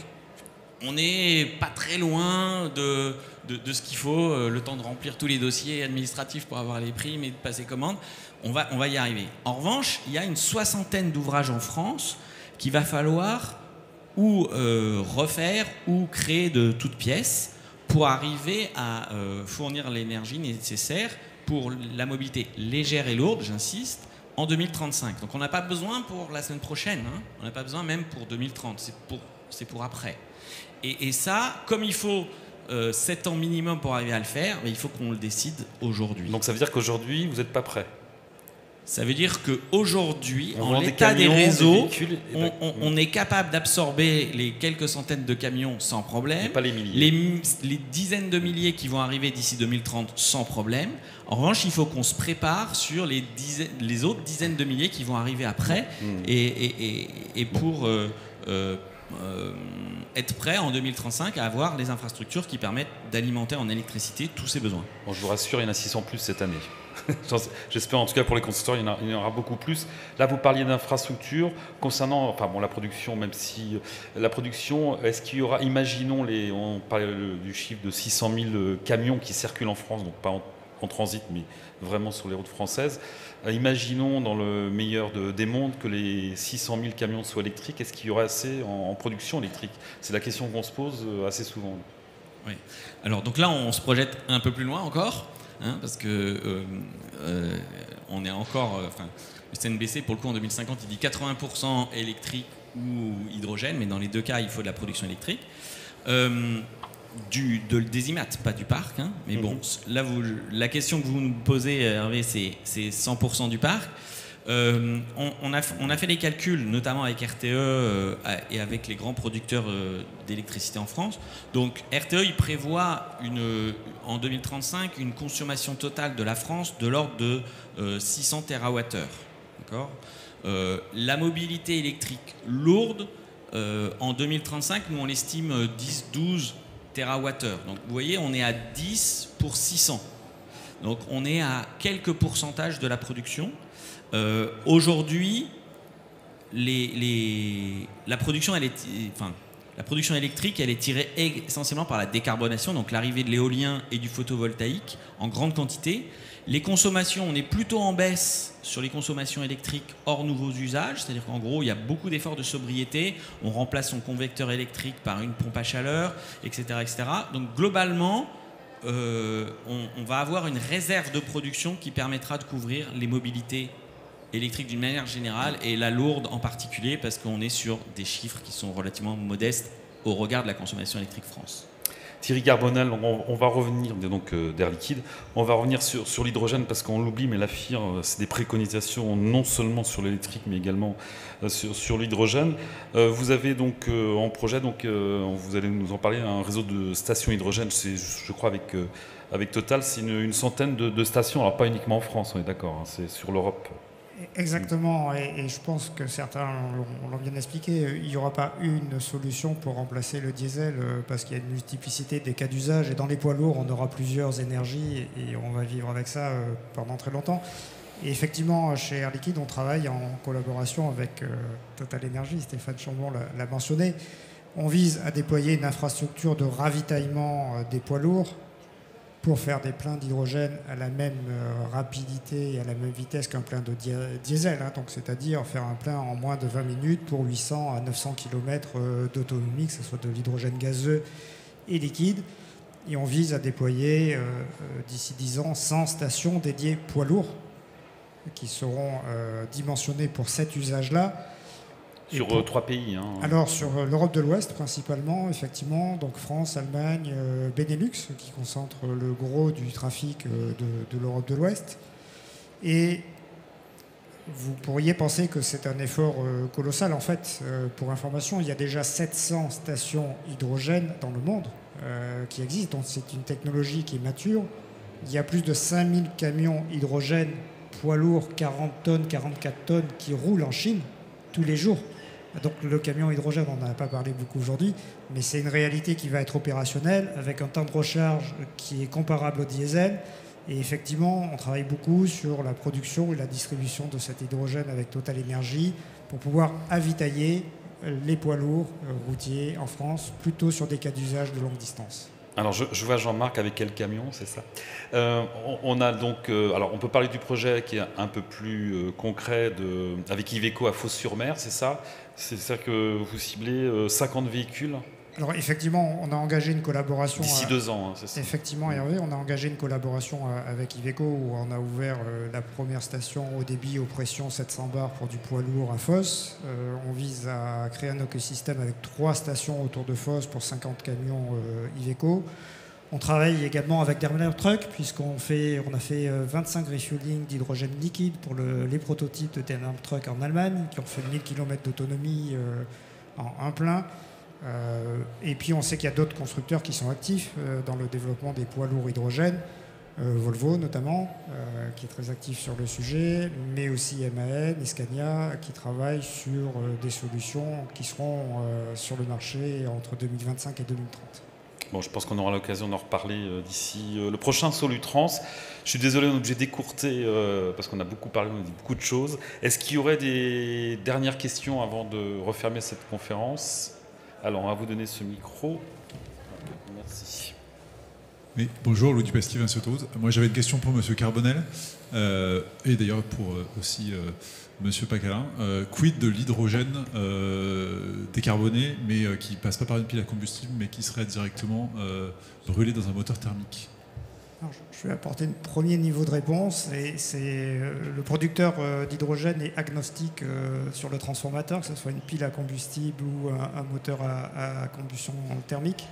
on n'est pas très loin de ce qu'il faut, le temps de remplir tous les dossiers administratifs pour avoir les primes et de passer commande. On va y arriver. En revanche, il y a une 60aine d'ouvrages en France qu'il va falloir ou refaire ou créer de toutes pièces pour arriver à fournir l'énergie nécessaire pour la mobilité légère et lourde, j'insiste, en 2035. Donc on n'a pas besoin pour la semaine prochaine, hein. On n'a pas besoin même pour 2030, c'est pour après. Et ça, comme il faut 7 ans minimum pour arriver à le faire, mais il faut qu'on le décide aujourd'hui. Donc ça veut dire qu'aujourd'hui, vous n'êtes pas prêt? Ça veut dire qu'aujourd'hui, On en vend des l'état des camions, des réseaux, véhicules, on est capable d'absorber les quelques centaines de camions sans problème. Mais pas les milliers. Les dizaines de milliers qui vont arriver d'ici 2030 sans problème. En revanche, il faut qu'on se prépare sur les autres dizaines de milliers qui vont arriver après et pour être prêt en 2035 à avoir les infrastructures qui permettent d'alimenter en électricité tous ces besoins. Bon, je vous rassure, il y en a 600 plus cette année. J'espère en tout cas pour les constructeurs, il y en aura beaucoup plus. Là, vous parliez d'infrastructures concernant la production, même si la production, est-ce qu'il y aura, imaginons, on parle du chiffre de 600 000 camions qui circulent en France, donc pas en transit, mais vraiment sur les routes françaises. Imaginons dans le meilleur des mondes que les 600 000 camions soient électriques. Est-ce qu'il y aura assez en production électrique? C'est la question qu'on se pose assez souvent. Oui. Alors donc là, on se projette un peu plus loin encore. Parce que on est encore, le CNBC pour le coup en 2050 il dit 80% électrique ou hydrogène, mais dans les deux cas il faut de la production électrique, des IMAT, pas du parc, mais bon, là la question que vous nous posez, Hervé, c'est 100% du parc. On a fait des calculs, notamment avec RTE et avec les grands producteurs d'électricité en France. Donc RTE, il prévoit en 2035 une consommation totale de la France de l'ordre de 600 TWh. D'accord ? La mobilité électrique lourde, en 2035, nous on l'estime 10-12 TWh. Donc vous voyez, on est à 10 pour 600. Donc on est à quelques pourcentages de la production. Aujourd'hui, la production électrique, elle est tirée essentiellement par la décarbonation, donc l'arrivée de l'éolien et du photovoltaïque en grande quantité. Les consommations, on est plutôt en baisse sur les consommations électriques hors nouveaux usages, c'est-à-dire qu'en gros, il y a beaucoup d'efforts de sobriété. On remplace son convecteur électrique par une pompe à chaleur, etc. etc. Donc globalement, on va avoir une réserve de production qui permettra de couvrir les mobilités électriques d'une manière générale et la lourde en particulier, parce qu'on est sur des chiffres qui sont relativement modestes au regard de la consommation électrique France. Thierry Carbonel, on va revenir, donc d'Air Liquide, on va revenir sur l'hydrogène parce qu'on l'oublie, mais l'AFIR, c'est des préconisations non seulement sur l'électrique mais également sur l'hydrogène. Vous avez donc en projet, vous allez nous en parler, un réseau de stations hydrogène, c'est, je crois avec Total, c'est une centaine de stations, alors pas uniquement en France, on est d'accord, c'est sur l'Europe. Exactement, et je pense que certains l'ont bien expliqué, il n'y aura pas une solution pour remplacer le diesel parce qu'il y a une multiplicité des cas d'usage et dans les poids lourds on aura plusieurs énergies et on va vivre avec ça pendant très longtemps. Et effectivement, chez Air Liquide, on travaille en collaboration avec Total Energy, Stéphane Chambon l'a mentionné. On vise à déployer une infrastructure de ravitaillement des poids lourds pour faire des pleins d'hydrogène à la même rapidité et à la même vitesse qu'un plein de diesel. Donc c'est-à-dire faire un plein en moins de 20 minutes pour 800 à 900 km d'autonomie, que ce soit de l'hydrogène gazeux et liquide. Et on vise à déployer d'ici 10 ans 100 stations dédiées poids lourds qui seront dimensionnées pour cet usage-là. Sur 3 pays. Alors sur l'Europe de l'Ouest principalement, effectivement, donc France, Allemagne, Benelux, qui concentre le gros du trafic de l'Europe de l'Ouest. Et vous pourriez penser que c'est un effort colossal. En fait, pour information, il y a déjà 700 stations hydrogène dans le monde qui existent. Donc c'est une technologie qui est mature. Il y a plus de 5000 camions hydrogène, poids lourds, 40 tonnes, 44 tonnes, qui roulent en Chine tous les jours. Donc le camion hydrogène, on n'en a pas parlé beaucoup aujourd'hui, mais c'est une réalité qui va être opérationnelle avec un temps de recharge qui est comparable au diesel. Et effectivement, on travaille beaucoup sur la production et la distribution de cet hydrogène avec Total Energy pour pouvoir avitailler les poids lourds routiers en France, plutôt sur des cas d'usage de longue distance. Alors je vois Jean-Marc avec quel camion, c'est ça. On a donc, alors on peut parler du projet qui est un peu plus concret avec Iveco à Fos-sur-Mer, c'est ça. C'est-à-dire que vous ciblez 50 véhicules. Alors effectivement, on a engagé une collaboration... D'ici 2 ans, c'est ça. Effectivement, Hervé, on a engagé une collaboration avec Iveco où on a ouvert la première station haut débit aux pressions 700 bars pour du poids lourd à Fos. On vise à créer un écosystème avec 3 stations autour de Fos pour 50 camions Iveco. On travaille également avec Daimler Truck, puisqu'on a fait 25 refueling d'hydrogène liquide pour les prototypes de Daimler Truck en Allemagne, qui ont fait 1000 km d'autonomie en un plein. Et puis on sait qu'il y a d'autres constructeurs qui sont actifs dans le développement des poids lourds hydrogène, Volvo notamment, qui est très actif sur le sujet, mais aussi MAN et Scania qui travaillent sur des solutions qui seront sur le marché entre 2025 et 2030. Bon, je pense qu'on aura l'occasion d'en reparler d'ici le prochain Solutrans. Je suis désolé, on est obligé d'écourter parce qu'on a beaucoup parlé, on a dit beaucoup de choses. Est-ce qu'il y aurait des dernières questions avant de refermer cette conférence? Alors, on va vous donner ce micro. Merci. Oui, bonjour, Louis Dupasquier, Vinci Autoroute. Moi, j'avais une question pour M. Carbonel et d'ailleurs pour aussi M. Pacalin. Quid de l'hydrogène décarboné, mais qui ne passe pas par une pile à combustible, mais qui serait directement brûlé dans un moteur thermique? Alors, je vais apporter un premier niveau de réponse. Le producteur d'hydrogène est agnostique sur le transformateur, que ce soit une pile à combustible ou un moteur à combustion thermique.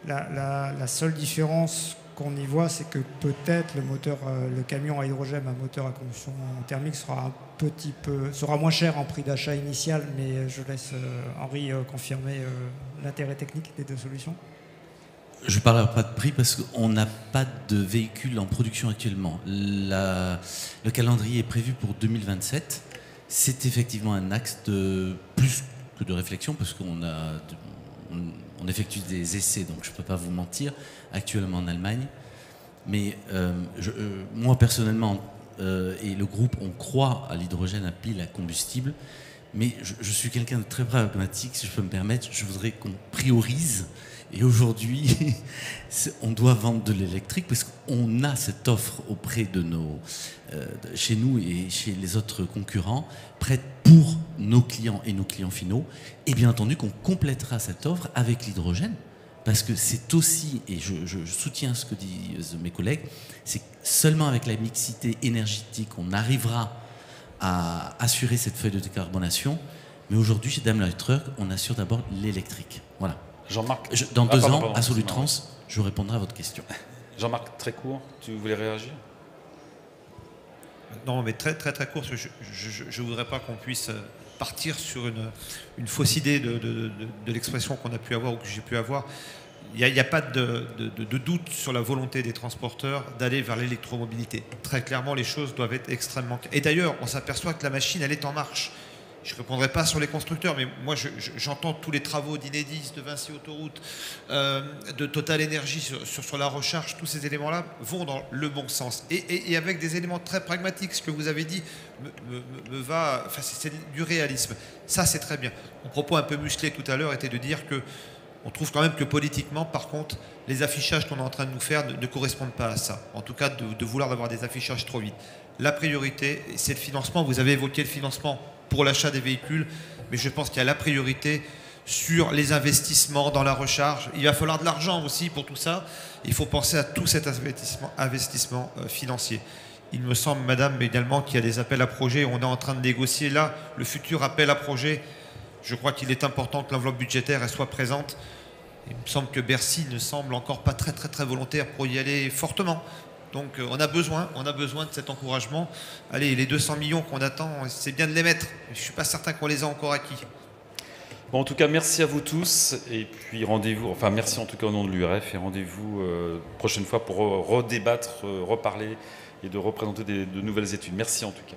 La seule différence qu'on y voit, c'est que peut-être le camion à hydrogène à moteur à combustion thermique sera moins cher en prix d'achat initial, mais je laisse Henri confirmer l'intérêt technique des deux solutions. Je ne parlerai pas de prix parce qu'on n'a pas de véhicules en production actuellement. Le calendrier est prévu pour 2027. C'est effectivement un axe de plus que de réflexion parce qu'on effectue des essais, donc je ne peux pas vous mentir, actuellement en Allemagne. Mais moi personnellement et le groupe, on croit à l'hydrogène à pile à combustible, mais je suis quelqu'un de très pragmatique, si je peux me permettre. Je voudrais qu'on priorise. Et aujourd'hui, on doit vendre de l'électrique parce qu'on a cette offre auprès de chez nous et chez les autres concurrents, prête pour nos clients et nos clients finaux. Et bien entendu qu'on complétera cette offre avec l'hydrogène parce que c'est aussi, et je soutiens ce que disent mes collègues, c'est seulement avec la mixité énergétique qu'on arrivera à assurer cette feuille de décarbonation. Mais aujourd'hui, chez Daimler Truck, on assure d'abord l'électrique. Voilà. Jean-Marc, dans 2 ans, à Solutrans, je répondrai à votre question. Jean-Marc, très court, tu voulais réagir? Non, mais très très très court. Je ne voudrais pas qu'on puisse partir sur une fausse idée de l'expression qu'on a pu avoir ou que j'ai pu avoir. Il n'y a pas de doute sur la volonté des transporteurs d'aller vers l'électromobilité. Très clairement, les choses doivent être extrêmement claires. Et d'ailleurs, on s'aperçoit que la machine, elle est en marche. Je ne répondrai pas sur les constructeurs, mais moi j'entends tous les travaux d'Inedis, de Vinci Autoroute, de Total Energy sur la recharge. Tous ces éléments-là vont dans le bon sens. Et avec des éléments très pragmatiques, ce que vous avez dit me va, enfin c'est du réalisme. Ça c'est très bien. Mon propos un peu musclé tout à l'heure était de dire que on trouve quand même que politiquement, par contre, les affichages qu'on est en train de nous faire ne correspondent pas à ça. En tout cas, de vouloir avoir des affichages trop vite. La priorité, c'est le financement. Vous avez évoqué le financement pour l'achat des véhicules, mais je pense qu'il y a la priorité sur les investissements dans la recharge. Il va falloir de l'argent aussi pour tout ça. Il faut penser à tout cet investissement financier. Il me semble, madame, également qu'il y a des appels à projets. On est en train de négocier là le futur appel à projets. Je crois qu'il est important que l'enveloppe budgétaire elle soit présente. Il me semble que Bercy ne semble encore pas très très très volontaire pour y aller fortement. Donc on a besoin de cet encouragement. Allez, les 200 millions qu'on attend, c'est bien de les mettre. Je ne suis pas certain qu'on les a encore acquis. Bon, en tout cas, merci à vous tous. Et puis rendez-vous, enfin merci en tout cas au nom de l'URF. Et rendez-vous prochaine fois pour redébattre, reparler et de représenter de nouvelles études. Merci en tout cas.